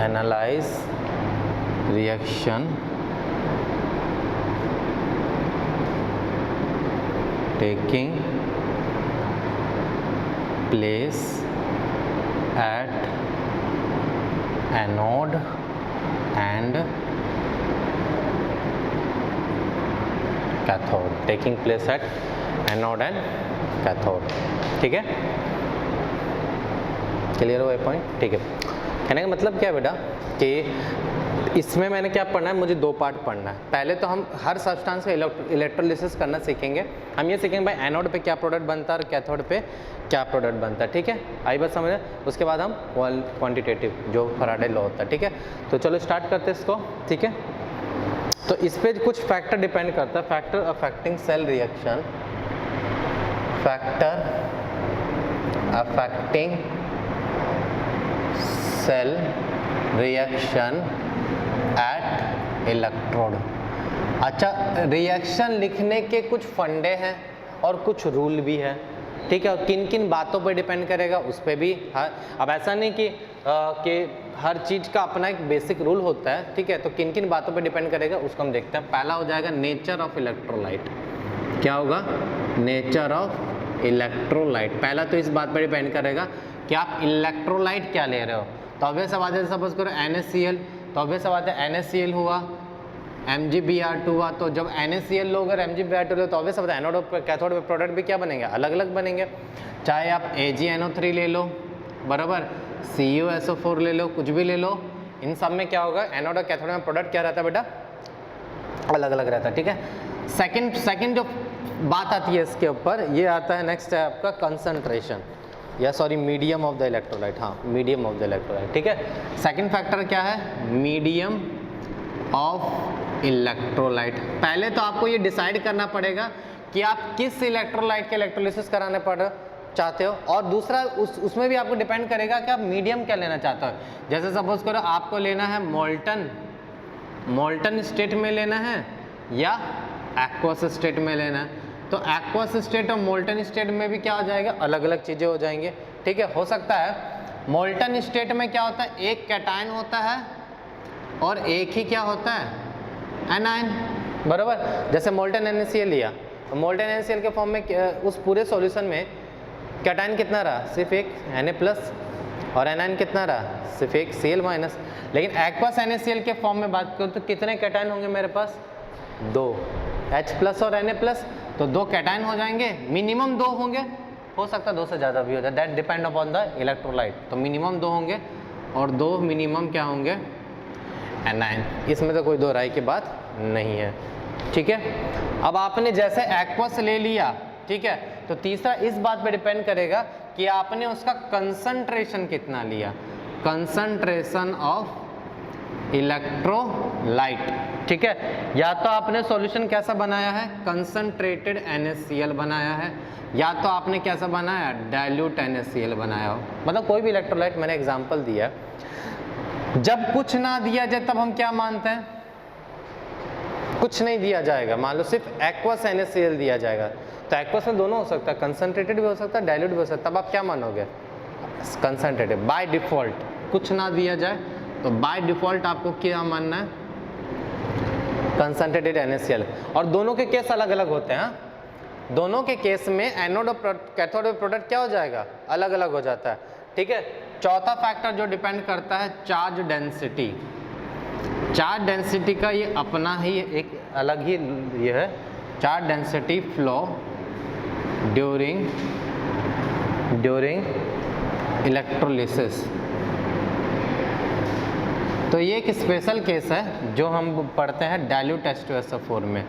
analyze reaction taking place at anode and cathode, taking place at anode and cathode। ठीक है, clear हुआ ये point? ठीक है, कहने का मतलब क्या है बेटा कि इसमें मैंने क्या पढ़ना है, मुझे दो पार्ट पढ़ना है। पहले तो हम हर सब्सटेंस का इलेक्ट्रोलिसिस करना सीखेंगे। हम ये सीखेंगे भाई एनोड पे क्या प्रोडक्ट बनता है और कैथोड पे क्या प्रोडक्ट बनता है। ठीक है, आई बात समझ। उसके बाद हम क्वांटिटेटिव जो फैराडे लॉ होता है। ठीक है, तो चलो स्टार्ट करते हैं इसको। ठीक है, तो इस पे कुछ फैक्टर डिपेंड करता है, factor affecting cell reaction, factor affecting cell reaction at electrode. अच्छा, रिएक्शन लिखने के कुछ फंडे हैं और कुछ रूल भी है। ठीक है, और किन किन बातों पर डिपेंड करेगा उस पर भी। अब ऐसा नहीं कि हर चीज़ का अपना एक बेसिक रूल होता है। ठीक है, तो किन किन बातों पर डिपेंड करेगा उसको हम देखते हैं। पहला हो जाएगा नेचर ऑफ इलेक्ट्रोलाइट। क्या होगा? Nature of electrolyte. पहला तो इस बात पर डिपेंड करेगा कि आप इलेक्ट्रोलाइट क्या ले रहे हो। तो ऑब्वियस बात है, सपोज करो NaCl, तो ऑब्वियस बात है NaCl हुआ, MgBr2 हुआ। तो जब NaCl लो अगर MgBr2 लो तो ऑब्वियस बात है एनोड और कैथोड में प्रोडक्ट भी क्या बनेंगे, अलग अलग बनेंगे। चाहे आप AgNO3 ले लो, बराबर, CuSO4 ले लो, कुछ भी ले लो, इन सब में क्या होगा, एनोड और कैथोड में प्रोडक्ट क्या रहता है बेटा, अलग अलग रहता है। ठीक है, सेकंड जो बात आती है इसके ऊपर, ये आता है नेक्स्ट है आपका कंसंट्रेशन, या sorry medium of the electrolyte. हाँ, मीडियम ऑफ द इलेक्ट्रोलाइट। ठीक है, सेकंड फैक्टर क्या है, मीडियम ऑफ इलेक्ट्रोलाइट। पहले तो आपको ये डिसाइड करना पड़ेगा कि आप किस इलेक्ट्रोलाइट के इलेक्ट्रोलिसिस कराने चाहते हो, और दूसरा उसमें भी आपको डिपेंड करेगा कि आप मीडियम क्या लेना चाहते हो। जैसे सपोज करो आपको लेना है मोल्टन स्टेट में लेना है या एक्वस स्टेट में लेना है, तो एक्वस स्टेट और मोल्टन स्टेट में भी क्या हो जाएगा, अलग अलग चीज़ें हो जाएंगे। ठीक है, हो सकता है मोल्टन स्टेट में क्या होता है, एक कैटायन होता है और एक ही क्या होता है, एनायन, बराबर। जैसे मोल्टन NaCl लिया, तो मोल्टन NaCl के फॉर्म में उस पूरे सॉल्यूशन में कैटायन कितना रहा, सिर्फ एक Na+, और एनायन कितना रहा, सिर्फ एक Cl-। लेकिन एक्वस NaCl के फॉर्म में बात करूँ तो कितने कैटायन होंगे मेरे पास, 2, H+ और Na+, तो 2 कैटायन हो जाएंगे, मिनिमम 2 होंगे, हो सकता है 2 से ज़्यादा भी हो जाए, that depend upon the electrolyte. तो मिनिमम 2 होंगे और 2 मिनिमम क्या होंगे, एनायन। इसमें तो कोई दो राय की बात नहीं है। ठीक है, अब आपने जैसे एक्वस ले लिया, ठीक है, तो तीसरा इस बात पे डिपेंड करेगा कि आपने उसका कंसंट्रेशन कितना लिया, कंसंट्रेशन ऑफ इलेक्ट्रोलाइट। ठीक है, या तो आपने सॉल्यूशन कैसा बनाया है, कंसंट्रेटेड NaCl बनाया है, या तो आपने कैसा बनाया, डाइल्यूट NaCl बनाया हो। मतलब कोई भी इलेक्ट्रोलाइट, मैंने एग्जांपल दिया। जब कुछ ना दिया जाए तब हम क्या मानते हैं, कुछ नहीं दिया जाएगा, मान लो सिर्फ एक्वस NaCl दिया जाएगा, तो एक्वस में दोनों हो सकता है, कंसंट्रेटेड भी हो सकता है, डाइल्यूट भी हो सकता है, तब आप क्या मानोगे, कंसंट्रेटेड। बाय डिफॉल्ट कुछ ना दिया जाए तो बाय डिफॉल्ट आपको क्या मानना है, कंसंट्रेटेड NaCl। और दोनों के केस अलग अलग होते हैं। दोनों के केस में एनोड और कैथोड प्रोडक्ट क्या हो जाएगा, अलग अलग हो जाता है। ठीक है, चौथा फैक्टर जो डिपेंड करता है, चार्ज डेंसिटी। चार्ज डेंसिटी का ये अपना ही एक अलग ही ये है, charge density flow during electrolysis. तो ये एक स्पेशल केस है जो हम पढ़ते हैं डाइल्यूट H2SO4 में।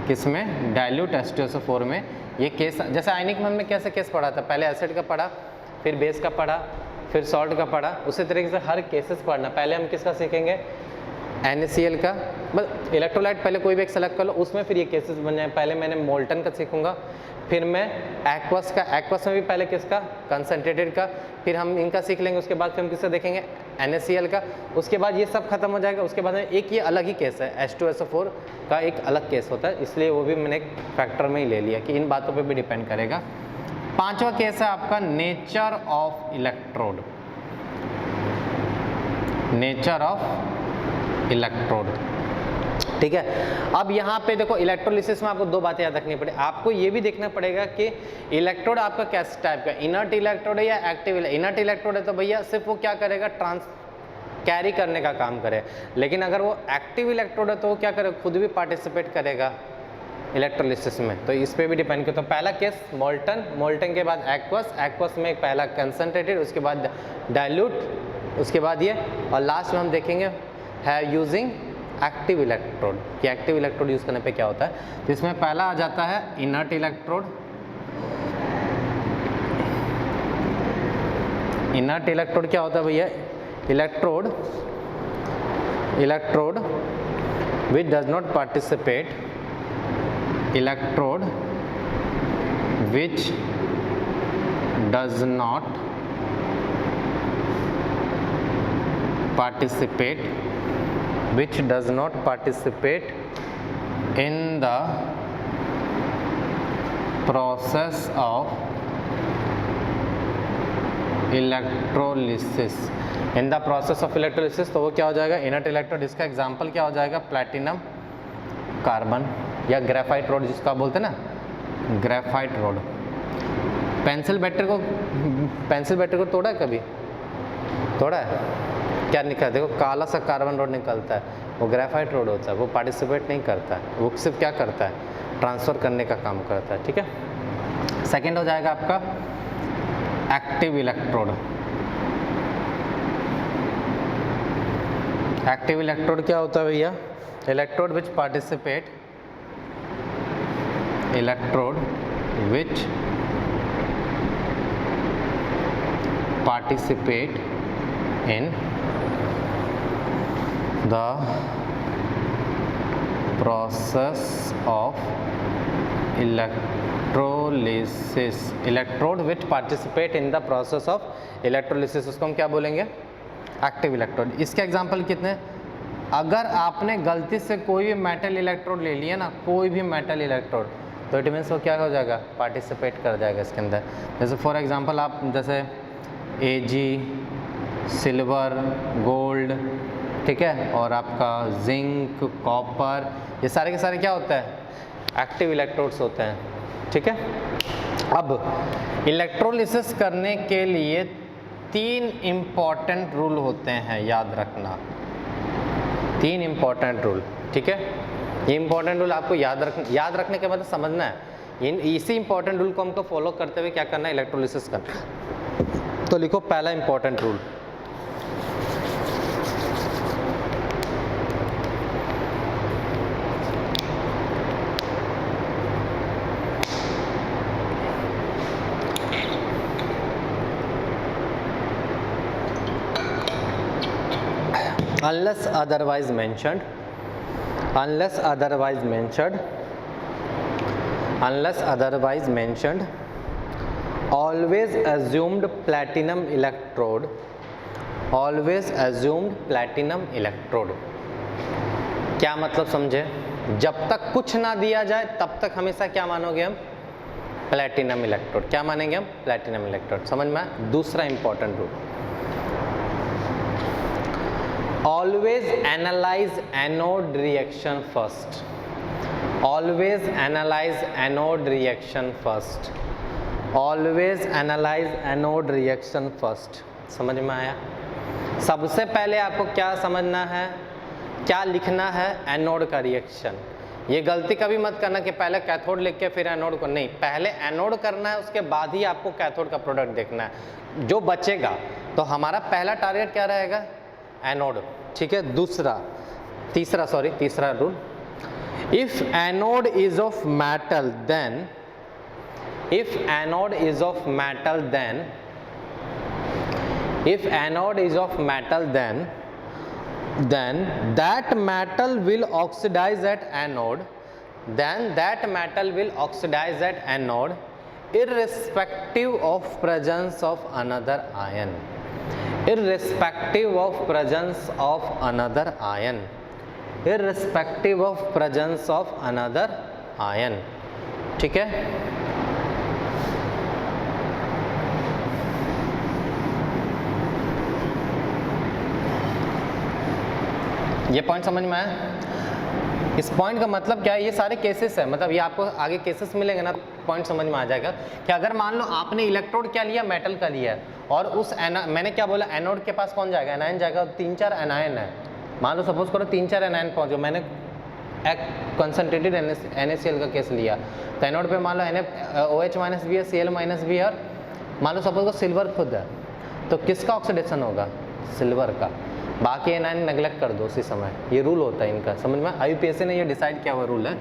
किसमें? डाइल्यूट H2SO4 में ये केस। जैसे आयनिक मन में कैसे केस पढ़ा था, पहले एसिड का पढ़ा, फिर बेस का पढ़ा, फिर सॉल्ट का पढ़ा, उसी तरीके से हर केसेस पढ़ना। पहले हम किसका सीखेंगे? NaCl का। बस इलेक्ट्रोलाइट पहले कोई भी एक सेलेक्ट कर लो, उसमें फिर ये केसेस बन जाए। पहले मैंने मोल्टन का सीखूंगा, फिर मैं एक्वस का, एक्वस में भी पहले किसका? कंसनट्रेटेड का, फिर हम इनका सीख लेंगे। उसके बाद फिर हम किसका देखेंगे? NaCl का। उसके बाद ये सब खत्म हो जाएगा। उसके बाद एक ये अलग ही केस है, H2SO4 का एक अलग केस होता है, इसलिए वो भी मैंने एक फैक्टर में ही ले लिया कि इन बातों पे भी डिपेंड करेगा। पांचवा केस है आपका nature of electrode. Nature of electrode, ठीक है। अब यहाँ पे देखो इलेक्ट्रोलिसिस में आपको दो बातें याद रखनी पड़े। आपको ये भी देखना पड़ेगा कि इलेक्ट्रोड आपका कैसे टाइप का, इनर्ट इलेक्ट्रोड है या एक्टिव। इनर्ट इलेक्ट्रोड है तो भैया सिर्फ वो क्या करेगा? कैरी करने का काम करे। लेकिन अगर वो एक्टिव इलेक्ट्रोड है तो वो क्या करेगा? खुद भी पार्टिसिपेट करेगा इलेक्ट्रोलिसिस में। तो इस पे भी डिपेंड करता है। तो पहला केस मोल्टन, मोल्टन के बाद एक्वस, एक्वस में पहला कंसनट्रेटेड, उसके बाद डाइल्यूट, उसके बाद ये, और लास्ट में हम देखेंगे है यूजिंग एक्टिव इलेक्ट्रोड कि एक्टिव इलेक्ट्रोड यूज करने पे क्या होता है। तो इसमें पहला आ जाता है इनर्ट इलेक्ट्रोड। इनर्ट इलेक्ट्रोड क्या होता है भैया? Electrode which does not participate, electrode which does not participate in the process of electrolysis। In the process of electrolysis, तो वो क्या हो जाएगा? Inert electrode. इसका एग्जाम्पल क्या हो जाएगा? प्लैटिनम कार्बन या ग्रेफाइट रोड, जिसको आप बोलते हैं ना, ग्रेफाइट रोड। पेंसिल बैटर को तोड़ा है कभी? तोड़ा है? क्या निकला? देखो काला सा कार्बन रोड निकलता है, वो ग्रेफाइट रोड होता है। वो पार्टिसिपेट नहीं करता है, वो सिर्फ क्या करता है? ट्रांसफर करने का काम करता है, ठीक है। सेकंड हो जाएगा आपका एक्टिव इलेक्ट्रोड। एक्टिव इलेक्ट्रोड क्या होता है भैया? Electrode which participate in the process of electrolysis। Electrode which participate in the process of electrolysis, उसको हम क्या बोलेंगे? Active electrode. इसके एग्जांपल कितने? अगर आपने गलती से कोई भी मेटल इलेक्ट्रोड ले लिया ना, कोई भी मेटल इलेक्ट्रोड, तो इट मीन्स वो क्या हो जाएगा? पार्टिसिपेट कर जाएगा इसके अंदर। जैसे फॉर एग्जांपल आप जैसे Ag, सिल्वर, गोल्ड, ठीक है, और आपका जिंक, कॉपर, ये सारे के सारे क्या होता है? एक्टिव इलेक्ट्रोड्स होते हैं, ठीक है। अब इलेक्ट्रोलिसिस करने के लिए 3 इम्पॉर्टेंट रूल होते हैं, याद रखना। 3 इम्पॉर्टेंट रूल, ठीक है। ये इम्पॉर्टेंट रूल आपको याद रखने के मतलब समझना है। इसी इम्पॉर्टेंट रूल को हमको फॉलो करते हुए क्या करना है? इलेक्ट्रोलिसिस करना। तो लिखो पहला important rule, unless otherwise mentioned, always assumed platinum electrode, क्या मतलब समझे? जब तक कुछ ना दिया जाए तब तक हमेशा क्या मानोगे हम? Platinum electrode. क्या मानेंगे हम? Platinum electrode. समझ में आया? दूसरा important rule, always analyze anode reaction first। always analyze anode reaction first। always analyze anode reaction first। समझ में आया? सबसे पहले आपको क्या समझना है, क्या लिखना है? एनोड का रिएक्शन। ये गलती कभी मत करना कि पहले कैथोड लिख के फिर एनोड को, नहीं, पहले एनोड करना है, उसके बाद ही आपको कैथोड का प्रोडक्ट देखना है जो बचेगा। तो हमारा पहला टारगेट क्या रहेगा, एनोड, ठीक है। तीसरा rule, if anode is of metal then, if anode is of metal then that metal will oxidize at anode, irrespective of presence of another ion, ठीक है। ये पॉइंट समझ में आया। इस पॉइंट का मतलब क्या है, ये सारे केसेस है, मतलब ये आपको आगे केसेस मिलेंगे ना, पॉइंट समझ में आ जाएगा कि अगर मान लो आपने इलेक्ट्रोड क्या लिया, मेटल का लिया, और उस मैंने क्या बोला, एनोड के पास कौन जाएगा, एनायन जाएगा, 3-4 एनायन है, मान लो सपोज करो 3-4 एनायन पहुंचो, मैंने कंसंट्रेटेड NaCl का केस लिया, तो एनोड पे मान लो OH माइनस भी है, Cl माइनस भी है, और मान लो सपोज को सिल्वर खुद है, तो किसका ऑक्सीडेशन होगा, सिल्वर का, बाकी एनायन नेग्लेक्ट कर दो उसी समय। ये रूल होता है इनका, समझ में। IUPAC ने ये डिसाइड किया हुआ रूल है।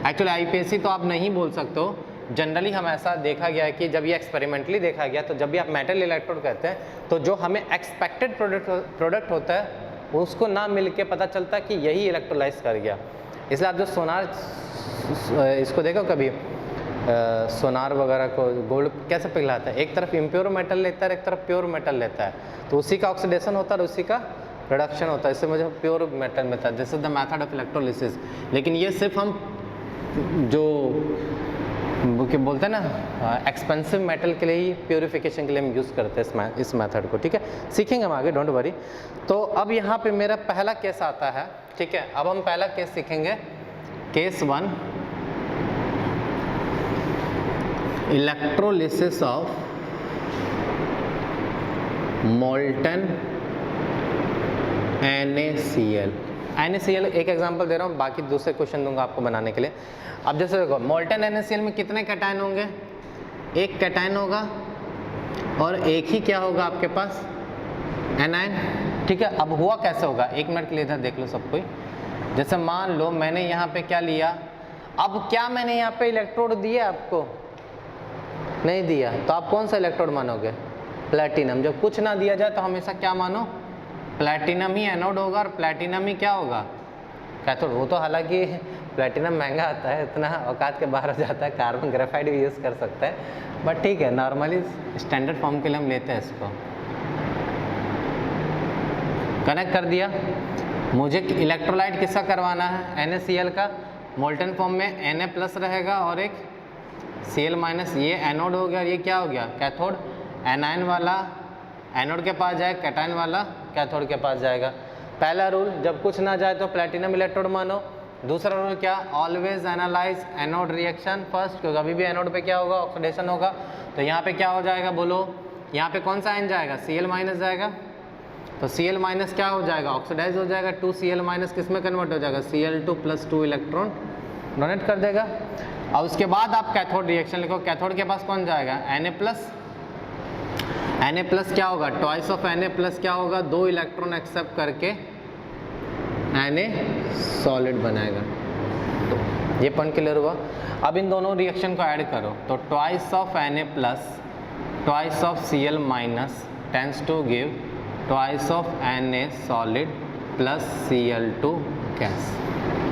एक्चुअली IUPAC तो आप नहीं बोल सकते हो, जनरली हम ऐसा देखा गया है कि जब ये एक्सपेरिमेंटली देखा गया, तो जब भी आप मेटल इलेक्ट्रोड कहते हैं, तो जो हमें एक्सपेक्टेड प्रोडक्ट होता है उसको ना मिल के पता चलता है कि यही इलेक्ट्रोलाइज कर गया। इसलिए आप जो सोनार, इसको देखो कभी, सोनार वगैरह को गोल्ड कैसे पिघलाता है, एक तरफ इम्प्योर मेटल लेता है, एक तरफ प्योर मेटल लेता है, तो उसी का ऑक्सीडेशन होता है और उसी का रिडक्शन होता है, इससे मुझे प्योर मेटल मिलता है। This is the method of electrolysis. लेकिन ये सिर्फ हम जो क्या बोलते हैं ना, एक्सपेंसिव मेटल के लिए ही, प्योरिफिकेशन के लिए हम यूज़ करते हैं इस मेथड को, ठीक है। सीखेंगे हम आगे, डोंट वरी। तो अब यहाँ पे मेरा पहला केस आता है, ठीक है। अब हम पहला केस सीखेंगे, case 1, electrolysis of molten NaCl। एक एग्जांपल दे रहा हूँ, बाकी दूसरे क्वेश्चन दूंगा आपको बनाने के लिए। अब जैसे देखो, मोल्टन NaCl में कितने कैटायन होंगे, एक कैटायन होगा और एक ही क्या होगा आपके पास, एनायन, ठीक है। अब हुआ कैसे होगा, 1 मिनट के लिए इधर देख लो सब कोई। जैसे मान लो मैंने यहाँ पे क्या लिया, अब क्या मैंने यहाँ पे इलेक्ट्रोड दिया आपको, नहीं दिया, तो आप कौन सा इलेक्ट्रोड मानोगे, प्लैटिनम। जब कुछ ना दिया जाए तो हमेशा क्या मानो, प्लैटिनम ही एनोड होगा और प्लैटिनम ही क्या होगा, कैथोड। वो तो हालांकि प्लैटिनम महंगा आता है, इतना औकात के बाहर हो जाता है, कार्बन ग्रेफाइट भी यूज़ कर सकता है, बट ठीक है, नॉर्मली स्टैंडर्ड फॉर्म के लिए हम लेते हैं इसको। कनेक्ट कर दिया। मुझे इलेक्ट्रोलाइट किसका करवाना है, NaCl का। मोल्टन फॉर्म में Na प्लस रहेगा और एक Cl माइनस, ये एनोड हो गया और ये क्या हो गया, कैथोड। एनायन वाला एनोड के पास जाए, कैटायन वाला कैथोड के पास जाएगा। पहला रूल, जब कुछ ना जाए तो प्लैटिनम इलेक्ट्रोड मानो। दूसरा रूल क्या, always analyse anode reaction first, क्योंकि अभी भी एनोड पे क्या होगा, ऑक्सीडेशन होगा। तो यहाँ पे क्या हो जाएगा, बोलो, यहाँ पे कौन सा आयन जाएगा, Cl माइनस जाएगा, तो Cl माइनस क्या हो जाएगा, ऑक्सीडाइज हो जाएगा। 2Cl माइनस किस में कन्वर्ट हो जाएगा, Cl2 + 2 इलेक्ट्रॉन डोनेट कर देगा। और उसके बाद आप कैथोड रिएक्शन लिखो, कैथोड के पास कौन जाएगा, Na प्लस क्या होगा, ट्वाइस ऑफ Na प्लस क्या होगा, 2 इलेक्ट्रॉन एक्सेप्ट करके Na सॉलिड बनाएगा। तो ये पॉइंट क्लियर हुआ। अब इन दोनों रिएक्शन को ऐड करो, तो twice of Na plus twice of Cl minus tends to give twice of Na solid plus Cl2 gas,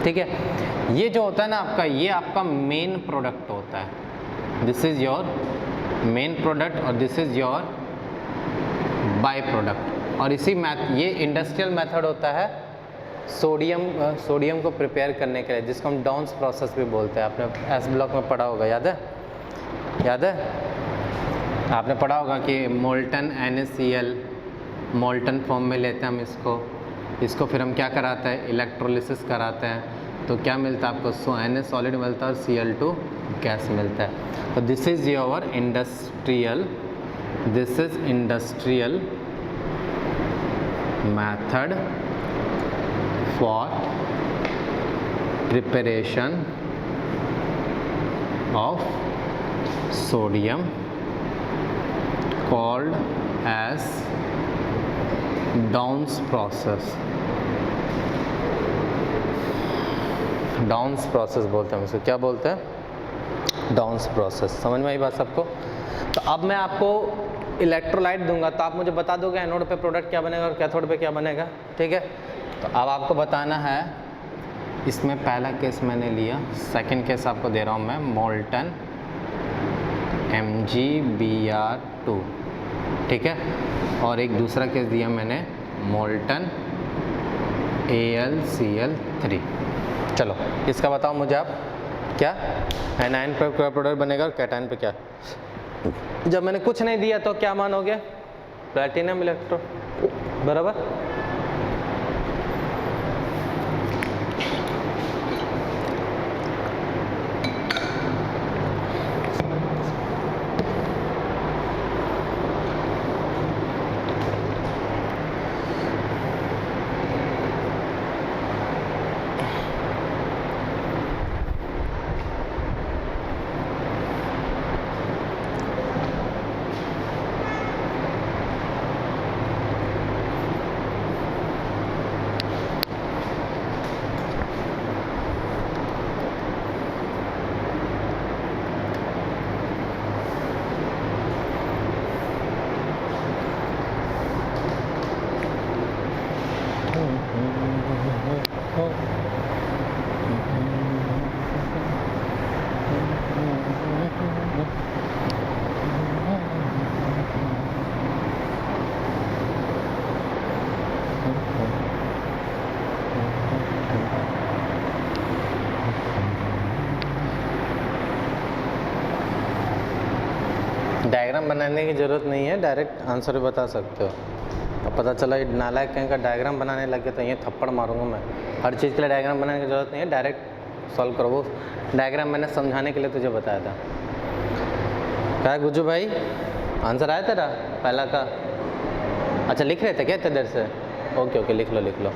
ठीक है। ये जो होता है ना आपका, ये आपका मेन प्रोडक्ट होता है। This is your main product और this is your byproduct. और इसी ये इंडस्ट्रियल मेथड होता है सोडियम को प्रिपेयर करने के लिए, जिसको हम डाउन्स प्रोसेस भी बोलते हैं। आपने एस ब्लॉक में पढ़ा होगा, याद है आपने पढ़ा होगा कि मोल्टन NaCl मोल्टन फॉर्म में लेते हैं हम इसको फिर हम क्या कराते हैं, इलेक्ट्रोलिसिस कराते हैं। तो क्या मिलता है आपको, Na सॉलिड मिलता है और Cl2 गैस मिलता है। तो this is your industrial method for preparation of sodium called as Downs process. Downs process बोलते हैं उसको, क्या बोलते हैं? Downs process. समझ में आई बात सबको? तो अब मैं आपको इलेक्ट्रोलाइट दूंगा तो आप मुझे बता दोगे एनोड पे प्रोडक्ट क्या बनेगा और कैथोड पे क्या बनेगा, ठीक है? तो अब आपको बताना है, इसमें पहला केस मैंने लिया, सेकंड केस आपको दे रहा हूँ मैं, मोल्टन MgBr2, ठीक है? और एक दूसरा केस दिया मैंने मोल्टन AlCl3। चलो इसका बताओ मुझे आप, क्या एनायन पे क्या प्रोडक्ट बनेगा और कैटायन पे क्या? जब मैंने कुछ नहीं दिया तो क्या मानोगे? प्लैटिनम इलेक्ट्रोड, बराबर? डायग्राम बनाने की ज़रूरत नहीं है, डायरेक्ट आंसर भी बता सकते हो। अब पता चला ये नालायक कहीं का डायग्राम बनाने लगे तो ये थप्पड़ मारूंगा मैं। हर चीज़ के लिए डायग्राम बनाने की ज़रूरत नहीं है, डायरेक्ट सॉल्व करो। वो डायग्राम मैंने समझाने के लिए तुझे बताया था। क्या है गुज्जू भाई, आंसर आया तेरा पहला का? अच्छा लिख रहे थे क्या इतने देर से? ओके ओके, लिख लो लिख लो।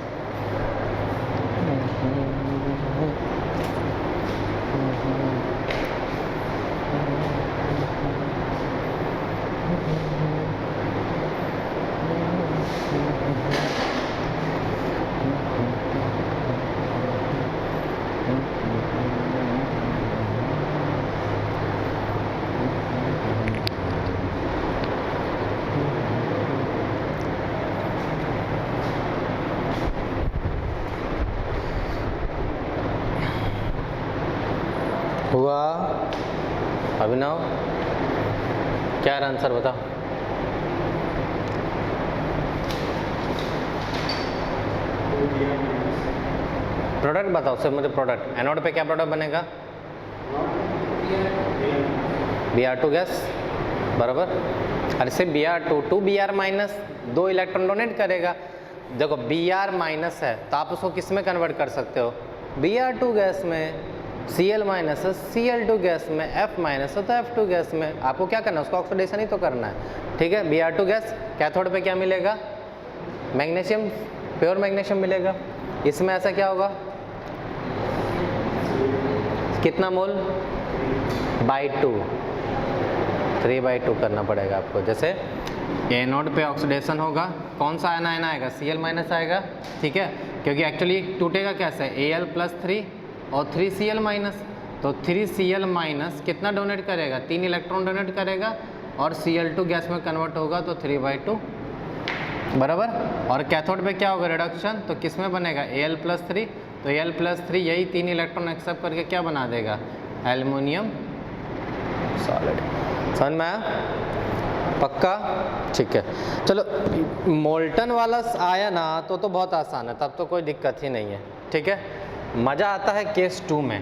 हुआ अभिनव, क्या है आंसर बताओ? प्रोडक्ट बताओ सिर्फ मुझे, प्रोडक्ट एनोड पे क्या प्रोडक्ट बनेगा? Br2 गैस, बराबर? अरे सिर्फ Br2, 2Br minus 2 electron donate करेगा। देखो Br माइनस है तो आप उसको किस में कन्वर्ट कर सकते हो? Br2 गैस में। Cl माइनस है Cl2 गैस में, F माइनस है तो F2 गैस में। आपको क्या करना है? उसका ऑक्सीडेशन ही तो करना है, ठीक है? Br2 गैस, कैथोड पे क्या मिलेगा? मैग्नीशियम, प्योर मैग्नीशियम मिलेगा। इसमें ऐसा क्या होगा? कितना मोल? बाई 2, 3/2 करना पड़ेगा आपको। जैसे एनोड पे ऑक्सीडेशन होगा, कौन सा आयन आएगा? Cl माइनस आएगा, ठीक है? क्योंकि एक्चुअली टूटेगा कैसे? Al+3 और 3Cl माइनस, तो 3Cl माइनस कितना डोनेट करेगा? 3 इलेक्ट्रॉन डोनेट करेगा और Cl2 गैस में कन्वर्ट होगा तो 3/2, बराबर? और कैथोड पे क्या होगा? रिडक्शन, तो किस में बनेगा? Al+3, तो Al+3 यही 3 इलेक्ट्रॉन एक्सेप्ट करके क्या बना देगा? Aluminium solid. समझ में आया? पक्का? ठीक है, चलो मोल्टन वाला आया ना तो बहुत आसान है, तब तो कोई दिक्कत ही नहीं है, ठीक है? मज़ा आता है केस 2 में,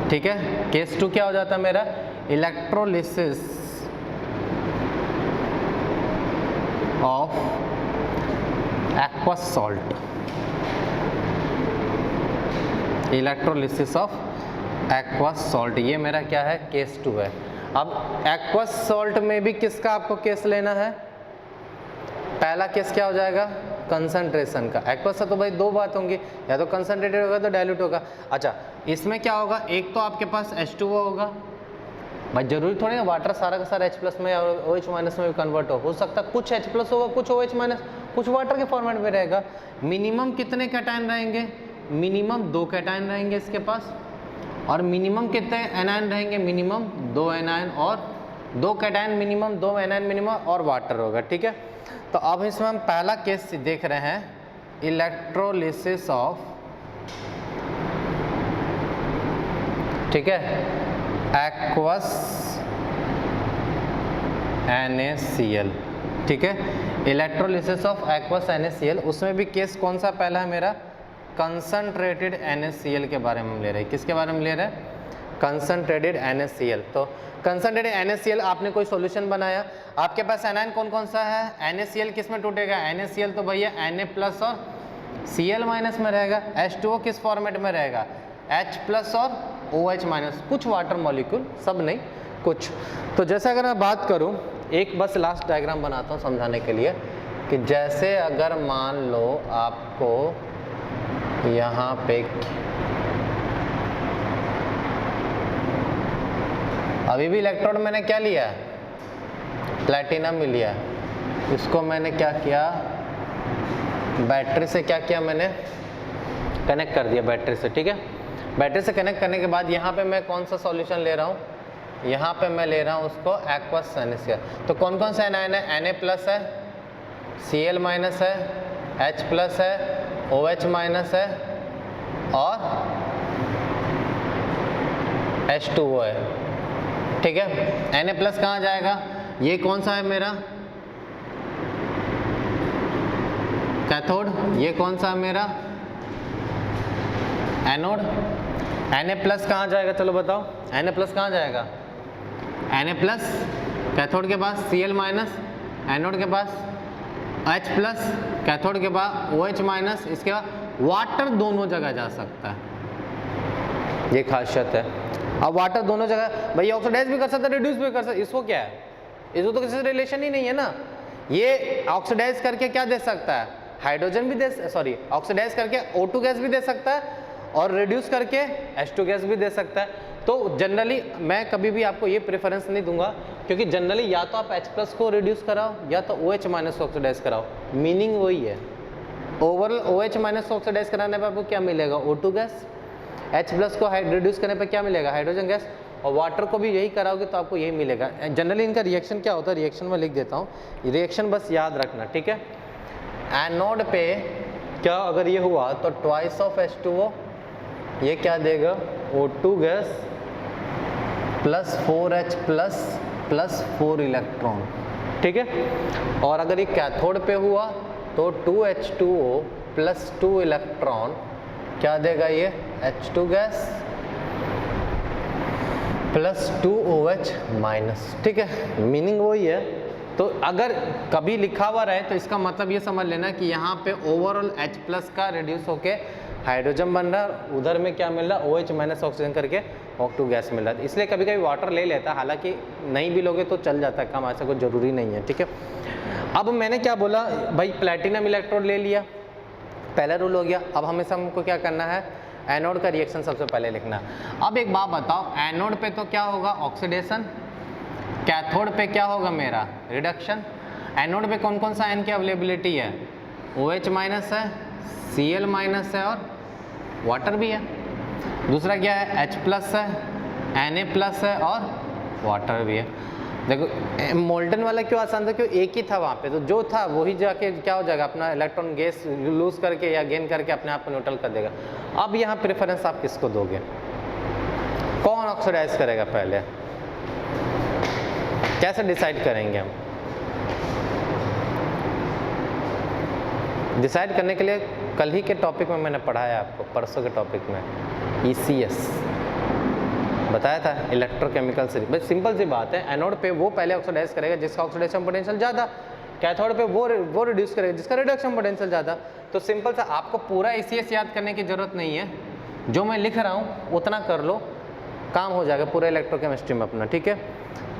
ठीक है? केस 2 क्या हो जाता है मेरा? Electrolysis of aqueous salt. Electrolysis of aqueous salt, ये मेरा क्या है? केस 2 है। अब एक्वस सॉल्ट में भी किसका आपको केस लेना है? पहला केस क्या हो जाएगा? कंसंट्रेशन का। एक्वस तो भाई दो बात होंगी, या तो कंसंट्रेटेड होगा तो डाइल्यूट होगा। अच्छा, इसमें क्या होगा, एक तो आपके पास H2O होगा, भाई जरूरी थोड़ी ना वाटर सारा का सारा H+ में और OH- में भी कन्वर्ट हो सकता है कुछ H+ होगा, कुछ OH-, कुछ वाटर के फॉर्मेट में रहेगा। मिनिमम कितने कैटायन रहेंगे, मिनिमम 2 कैटायन रहेंगे इसके पास, और मिनिमम कितने एनायन रहेंगे, मिनिमम 2 एनायन, और 2 कैटायन मिनिमम, 2 एनायन मिनिमम, और वाटर होगा। ठीक है, तो अब इसमें हम पहला केस देख रहे हैं, इलेक्ट्रोलिसिस ऑफ, ठीक है, एक्वस NaCl। ठीक है, इलेक्ट्रोलिसिस ऑफ एक्वस NaCl। उसमें भी केस कौन सा पहला है मेरा, कंसंट्रेटेड NaCl के बारे में हम ले रहे हैं। किसके बारे में ले रहे हैं, कंसंट्रेटेड NaCl। तो कंसंट्रेटेड NaCl आपने कोई सॉल्यूशन बनाया, आपके पास एनायन कौन कौन सा है, NaCl किस में टूटेगा, NaCl तो भैया Na+ और Cl- में रहेगा। H2O किस फॉर्मेट में रहेगा, H+ और OH-, कुछ वाटर मॉलिक्यूल, सब नहीं कुछ। तो जैसे अगर मैं बात करूं, एक बस लास्ट डायग्राम बनाता हूं समझाने के लिए, कि जैसे अगर मान लो आपको यहाँ पे अभी भी इलेक्ट्रोड मैंने क्या लिया है, प्लैटिनम में लिया, इसको मैंने क्या किया, बैटरी से क्या किया, मैंने कनेक्ट कर दिया बैटरी से। ठीक है, बैटरी से कनेक्ट करने के बाद यहाँ पे मैं कौन सा सॉल्यूशन ले रहा हूँ, यहाँ पे मैं ले रहा हूँ उसको एक्वस NaCl। तो कौन कौन सा एनायन है, Na+ है, Cl- है, H+ है, OH- है, और H2O है। ठीक है, Na+ कहाँ जाएगा, ये कौन सा है मेरा कैथोड, ये कौन सा है मेरा एनोड। Na+ कहाँ जाएगा, चलो बताओ, Na+ कहाँ जाएगा, Na+ कैथोड के पास, Cl- एनोड के पास, H+ कैथोड के पास, OH-, इसके बाद वाटर दोनों जगह जा सकता है, ये खासियत है। अब वाटर दोनों जगह, भाई ऑक्सीडाइज भी कर सकता है, रिड्यूस भी कर सकता है, इसको क्या है, इसको तो किसी से रिलेशन ही नहीं है ना। ये ऑक्सीडाइज करके क्या दे सकता है, हाइड्रोजन भी दे, सॉरी ऑक्सीडाइज करके O2 गैस भी दे सकता है, और रिड्यूस करके H2 गैस भी दे सकता है। तो जनरली मैं कभी भी आपको ये प्रेफरेंस नहीं दूंगा, क्योंकि जनरली या तो आप H+ को रिड्यूस कराओ, या तो OH- को ऑक्सीडाइज कराओ, मीनिंग वही है। ओवरऑल OH- को ऑक्सीडाइज कराने पर आपको क्या मिलेगा, O2 गैस, H+ को रिड्यूस करने पर क्या मिलेगा, हाइड्रोजन गैस, और वाटर को भी यही कराओगे तो आपको यही मिलेगा। जनरली इनका रिएक्शन क्या होता है, रिएक्शन में लिख देता हूँ, रिएक्शन बस याद रखना। ठीक है, एनोड पे क्या अगर ये हुआ तो ट्वाइस ऑफ H2O, ये क्या देगा, O2 gas plus 4H+ plus 4 electron. ठीक है, और अगर ये कैथोड पे हुआ तो 2H2O प्लस 2 इलेक्ट्रॉन क्या देगा, ये H2 गैस प्लस 2OH-। ठीक है, मीनिंग वही है। तो अगर कभी लिखा हुआ रहे तो इसका मतलब ये समझ लेना कि यहाँ पे ओवरऑल H+ का रिड्यूस होके हाइड्रोजन बन रहा है, उधर में क्या मिल रहा है, OH- ऑक्सीजन करके O2 गैस मिल रहा है। इसलिए कभी कभी वाटर ले लेता है, हालांकि नहीं भी लोगे तो चल जाता है काम, ऐसा कोई ज़रूरी नहीं है। ठीक है, अब मैंने क्या बोला भाई, प्लैटिनम इलेक्ट्रोड ले लिया, पहला रूल हो गया। अब हमें हमको क्या करना है, एनोड का रिएक्शन सबसे पहले लिखना। अब एक बात बताओ, एनोड पे तो क्या होगा, ऑक्सीडेशन, कैथोड पे क्या होगा मेरा, रिडक्शन। एनोड पे कौन कौन सा एन की अवेलेबिलिटी है, OH- है, Cl- है, और वाटर भी है। दूसरा क्या है, H+ है, Na+ है, और वाटर भी है। देखो मोल्टन वाला क्यों आसान था, क्यों एक ही था वहाँ पे, तो जो था वही जाके क्या हो जाएगा, अपना इलेक्ट्रॉन गैस लूज करके या गेन करके अपने आप को न्यूट्रल कर देगा। अब यहाँ प्रेफरेंस आप किसको दोगे, कौन ऑक्सीडाइज करेगा, पहले कैसे डिसाइड करेंगे हम। डिसाइड करने के लिए कल ही के टॉपिक में मैंने पढ़ाया आपको, परसों के टॉपिक में ECS बताया था, इलेक्ट्रोकेमिकल सीरीज। बस सिंपल सी बात है, एनोड पे वो पहले ऑक्सीडाइज करेगा जिसका ऑक्सीडेशन पोटेंशियल ज़्यादा, कैथोड पे वो रिड्यूस करेगा जिसका रिडक्शन पोटेंशियल ज़्यादा। तो सिंपल सा, आपको पूरा ECS याद करने की ज़रूरत नहीं है, जो मैं लिख रहा हूँ उतना कर लो, काम हो जाएगा पूरा इलेक्ट्रोकेमिस्ट्री में अपना। ठीक है,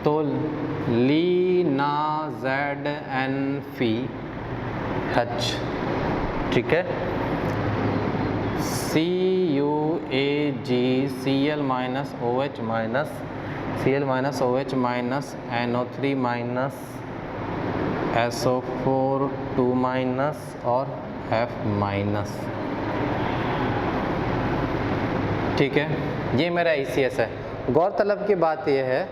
तो ली ना ZnFH ठीक है, CuAg Cl minus OH minus Cl minus OH minus NO3 minus SO4 2 minus और F माइनस। ठीक है, ये मेरा ECS है। गौरतलब की बात यह है,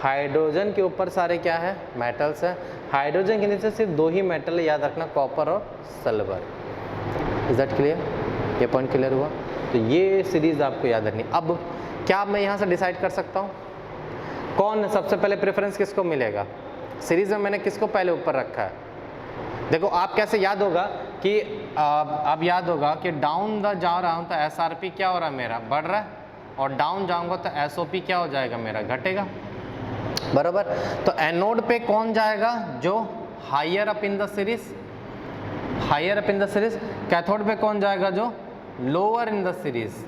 हाइड्रोजन के ऊपर सारे क्या है, मेटल्स है। हाइड्रोजन के नीचे सिर्फ दो ही मेटल है, याद रखना, कॉपर और सिल्वर। Is that clear? ये पॉइंट क्लियर हुआ? तो ये सीरीज आपको याद रखनी। अब क्या मैं यहाँ से डिसाइड कर सकता हूँ कौन सबसे पहले प्रेफरेंस किसको मिलेगा? सीरीज में मैंने किसको पहले ऊपर रखा है? देखो आप कैसे याद होगा कि अब याद होगा कि डाउन द जा रहा हूँ तो SRP क्या हो रहा है मेरा, बढ़ रहा है, और डाउन जाऊँगा तो SOP क्या हो जाएगा मेरा, घटेगा, बराबर। तो एनोड पे कौन जाएगा, जो higher up in the series, higher up in the series. Cathode पे कौन जाएगा, जो lower in the series,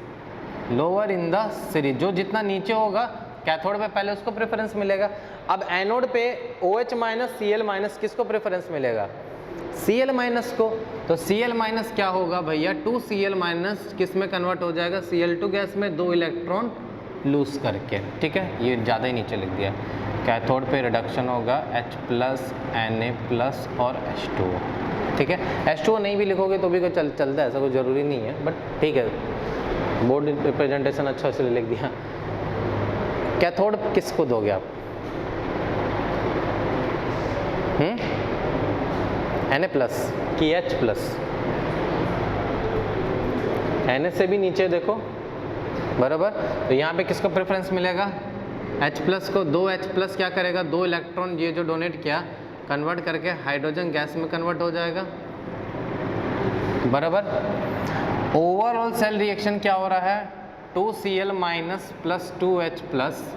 lower in the series. जो जितना नीचे होगा कैथोड पे पहले उसको प्रेफरेंस मिलेगा। अब एनोड पे OH माइनस Cl माइनस किसको प्रेफरेंस मिलेगा, Cl माइनस को। तो Cl माइनस क्या होगा भैया, 2Cl माइनस किस में कन्वर्ट हो जाएगा, Cl2 गैस में 2 इलेक्ट्रॉन लूज करके। ठीक है, ये ज़्यादा ही नीचे लिख दिया। कैथोड पे रिडक्शन होगा H प्लस Na प्लस और H2O। ठीक है, H2O नहीं भी लिखोगे तो भी कोई चलता है, ऐसा कोई ज़रूरी नहीं है, बट ठीक है, बोर्ड रिप्रेजेंटेशन अच्छा इसलिए लिख दिया। कैथोड किसको दोगे आप, Na प्लस कि H प्लस? Na से भी नीचे देखो, बराबर। तो यहाँ पे किसको प्रेफरेंस मिलेगा, H प्लस को। 2H प्लस क्या करेगा, 2 इलेक्ट्रॉन ये जो डोनेट किया कन्वर्ट करके हाइड्रोजन गैस में कन्वर्ट हो जाएगा, बराबर। ओवरऑल सेल रिएक्शन क्या हो रहा है, 2Cl minus plus 2H plus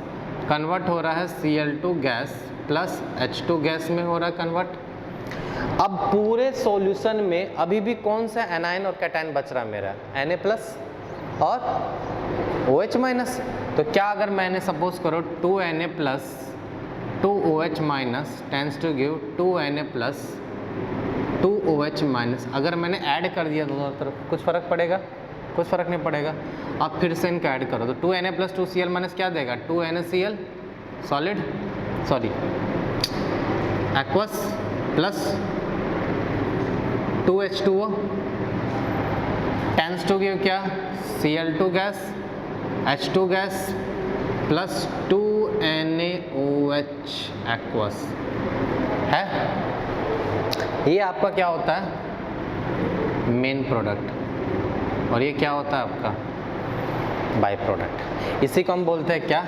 convert हो रहा है Cl2 gas plus H2 gas में हो रहा है कन्वर्ट। अब पूरे सॉल्यूशन में अभी भी कौन सा एनायन और कैटायन बच रहा है मेरा, Na प्लस और OH माइनस। तो क्या अगर मैंने सपोज करो 2Na plus 2OH minus tends to give 2Na plus 2OH minus, अगर मैंने ऐड कर दिया दोनों तरफ, कुछ फ़र्क पड़ेगा, कुछ फ़र्क नहीं पड़ेगा। अब फिर से इनका ऐड करो तो 2Na प्लस 2Cl माइनस क्या देगा, 2NaCl solid, sorry aqueous plus 2H2O tends to give क्या, Cl2 gas H2 gas plus 2NaOH aqueous है। ये आपका क्या होता है, मेन प्रोडक्ट, और ये क्या होता है आपका बाय प्रोडक्ट। इसी को हम बोलते हैं क्या,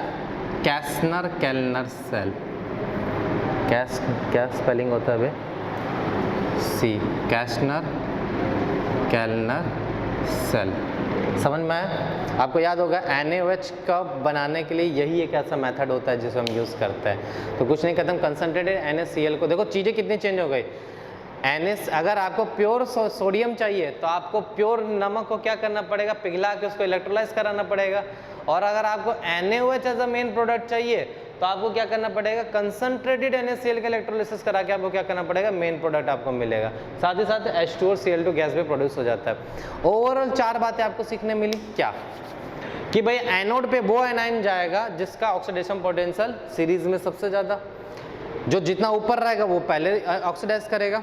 कैसनर केल्नर सेल। क्या स्पेलिंग होता है भाई, सी, कैसनर केल्नर सेल। समझ में आया? आपको याद होगा NaOH का बनाने के लिए यही एक ऐसा मेथड होता है जिसे हम यूज़ करते हैं। तो कुछ नहीं कहते, हम कंसनट्रेटेड NaCl को, देखो चीज़ें कितनी चेंज हो गई। अगर आपको प्योर सोडियम चाहिए तो आपको प्योर नमक को क्या करना पड़ेगा, पिघला के उसको इलेक्ट्रोलाइज कराना पड़ेगा। और अगर आपको NaOH as a main product चाहिए तो आपको क्या करना पड़ेगा, कंसंट्रेटेड NaCl का इलेक्ट्रोलिसिस करा के आपको क्या करना पड़ेगा, मेन प्रोडक्ट आपको मिलेगा। साथ ही साथ H2 और Cl2 गैस भी प्रोड्यूस हो जाता है। ओवरऑल 4 बातें आपको सीखने मिली, क्या कि भाई एनोड पे वो एनायन जाएगा जिसका ऑक्सीडेशन पोटेंशियल सीरीज में सबसे ज़्यादा, जो जितना ऊपर रहेगा वो पहले ऑक्सीडाइज करेगा।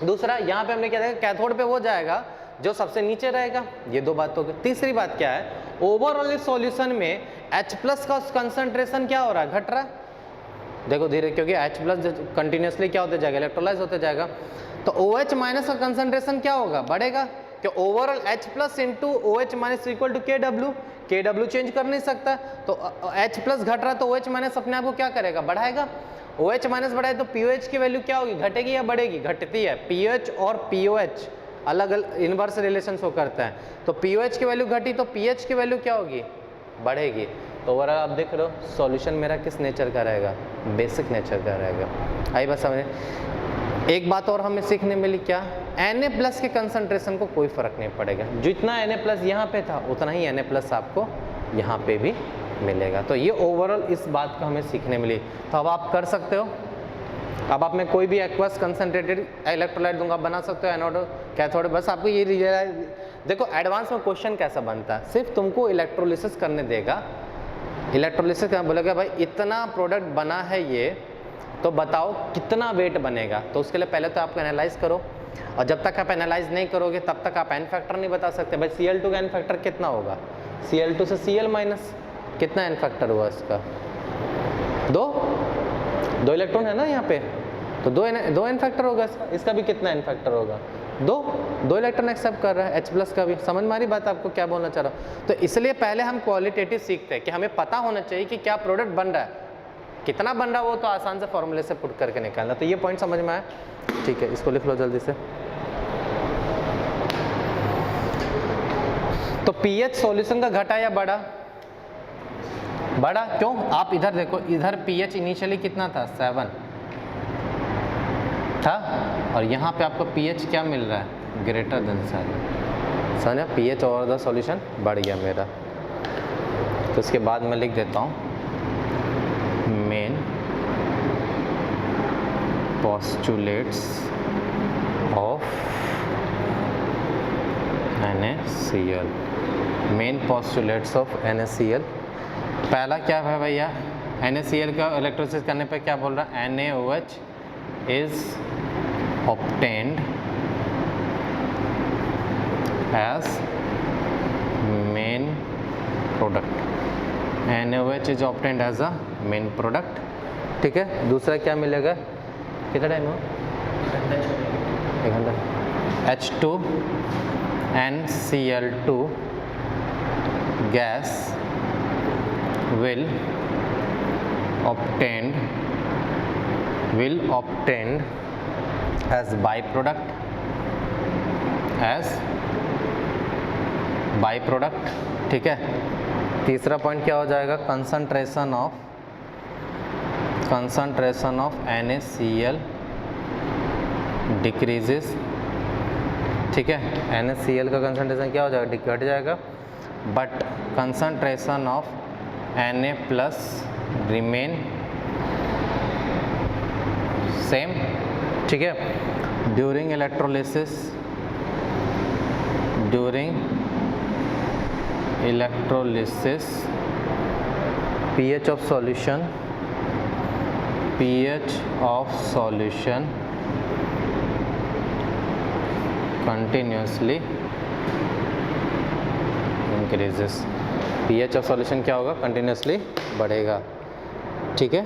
दूसरा, यहाँ पे हमने क्या देखा, कैथोड पे वो जाएगा जो सबसे नीचे रहेगा। ये 2 बात हो गई। तीसरी बात क्या है, ओवरऑल इस सॉल्यूशन में H प्लस का कंसंट्रेशन क्या हो रहा है, घट रहा है। देखो धीरे, क्योंकि H प्लस कंटिन्यूसली क्या होते जाएगा, इलेक्ट्रोलाइज होते जाएगा। तो OH माइनस का कंसंट्रेशन क्या होगा, बढ़ेगा, कि overall H plus into OH minus equal to KW change कर नहीं सकता। तो H प्लस घट रहा है तो OH माइनस अपने आप को क्या करेगा, बढ़ाएगा। OH माइनस बढ़ाए तो POH की वैल्यू क्या होगी, घटेगी या बढ़ेगी, घटती है। PH और POH अलग अलग इनवर्स रिलेशन शो करता है। तो POH की वैल्यू घटी तो PH की वैल्यू क्या होगी, बढ़ेगी। तो ओवरऑल आप देख रहे हो सॉल्यूशन मेरा किस नेचर का रहेगा, बेसिक नेचर का रहेगा। आई बस समझे। एक बात और हमें सीखने मिली, क्या, Na प्लस के कंसंट्रेशन को कोई फर्क नहीं पड़ेगा, जितना Na प्लस यहाँ पे था उतना ही Na प्लस आपको यहाँ पे भी मिलेगा। तो ये ओवरऑल इस बात को हमें सीखने मिली। तो अब आप कर सकते हो अब आप मैं कोई भी एक्वस कंसनट्रेटेड इलेक्ट्रोलाइट दूंगा, बना सकते हो एनोड कैथोड। बस आपको ये रियलाइज, देखो एडवांस में क्वेश्चन कैसा बनता है, सिर्फ तुमको इलेक्ट्रोलिसिस करने देगा। इलेक्ट्रोलिसिस क्या बोलेगा, भाई इतना प्रोडक्ट बना है ये, तो बताओ कितना वेट बनेगा। तो उसके लिए पहले तो आपको एनालाइज करो, और जब तक आप एनालाइज नहीं करोगे तब तक आप एन फैक्टर नहीं बता सकते। भाई Cl2 का एन फैक्टर कितना होगा, Cl2 से Cl माइनस कितना एन फैक्टर हुआ इसका, दो इलेक्ट्रॉन है ना यहाँ पे, तो दो एन फैक्टर होगा इसका भी कितना एन फैक्टर होगा, दो इलेक्ट्रॉन एक्सेप्ट कर रहा है H+ का भी। समझ में आ रही बात आपको क्या बोलना चाह रहा हूँ। तो इसलिए पहले हम क्वालिटेटिव सीखते हैं कि हमें पता होना चाहिए कि क्या प्रोडक्ट बन रहा है, कितना बन रहा है, वो तो आसान से फॉर्मूले से पुट करके निकालना। तो ये पॉइंट समझ में आया, ठीक है, इसको लिख लो जल्दी से। तो पीएच सॉल्यूशन का घटा या बढ़ा, बढ़ा क्यों, आप इधर देखो, इधर पीएच इनिशियली कितना था 7 था, और यहाँ पे आपको पीएच क्या मिल रहा है, ग्रेटर देन 7। समझा, पीएच और द सॉल्यूशन बढ़ गया मेरा। तो उसके बाद मैं लिख देता हूँ main postulates of NaCl, main postulates of NaCl। पहला क्या है भैया, NaCl का इलेक्ट्रोलिसिस करने पे क्या बोल रहा है, NaOH is obtained as main product, NaOH is obtained as a main product, ठीक है। दूसरा क्या मिलेगा, कितना टाइम हो, 1 घंटा, H2 NCl2 gas will obtained as byproduct, ठीक है। तीसरा पॉइंट क्या हो जाएगा, कंसंट्रेशन ऑफ NaCl डिक्रीजेस, ठीक है। NaCl का कंसंट्रेशन क्या हो जाएगा, घट जाएगा, but concentration of Na+ remain same, ठीक है। During electrolysis pH of solution continuously increases, pH of solution क्या होगा, कंटिन्यूसली बढ़ेगा, ठीक है।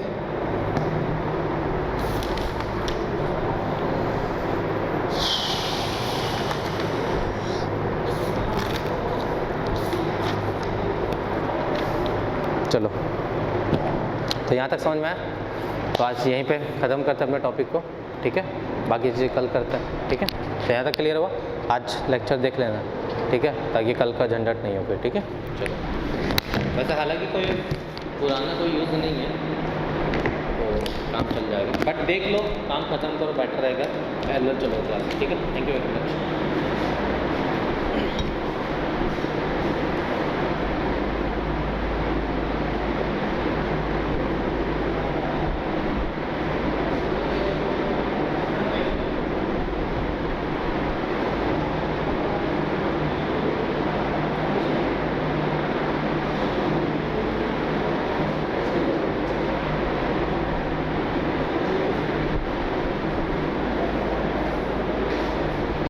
चलो, तो यहाँ तक समझ में आया, तो आज यहीं पे ख़त्म करते हैं अपने टॉपिक को, ठीक है। बाकी चीज़ें कल करते हैं, ठीक है। तो यहाँ तक क्लियर हुआ, आज लेक्चर देख लेना, ठीक है, ताकि कल का झंझट नहीं हो फिर, ठीक है। चलो, वैसे हालांकि कोई पुराना कोई यूज़ नहीं है, तो काम चल जाएगा, बट देख लो, काम ख़त्म करो, बेटर रहेगा। पहले चलो क्लास, ठीक है। Thank you very much.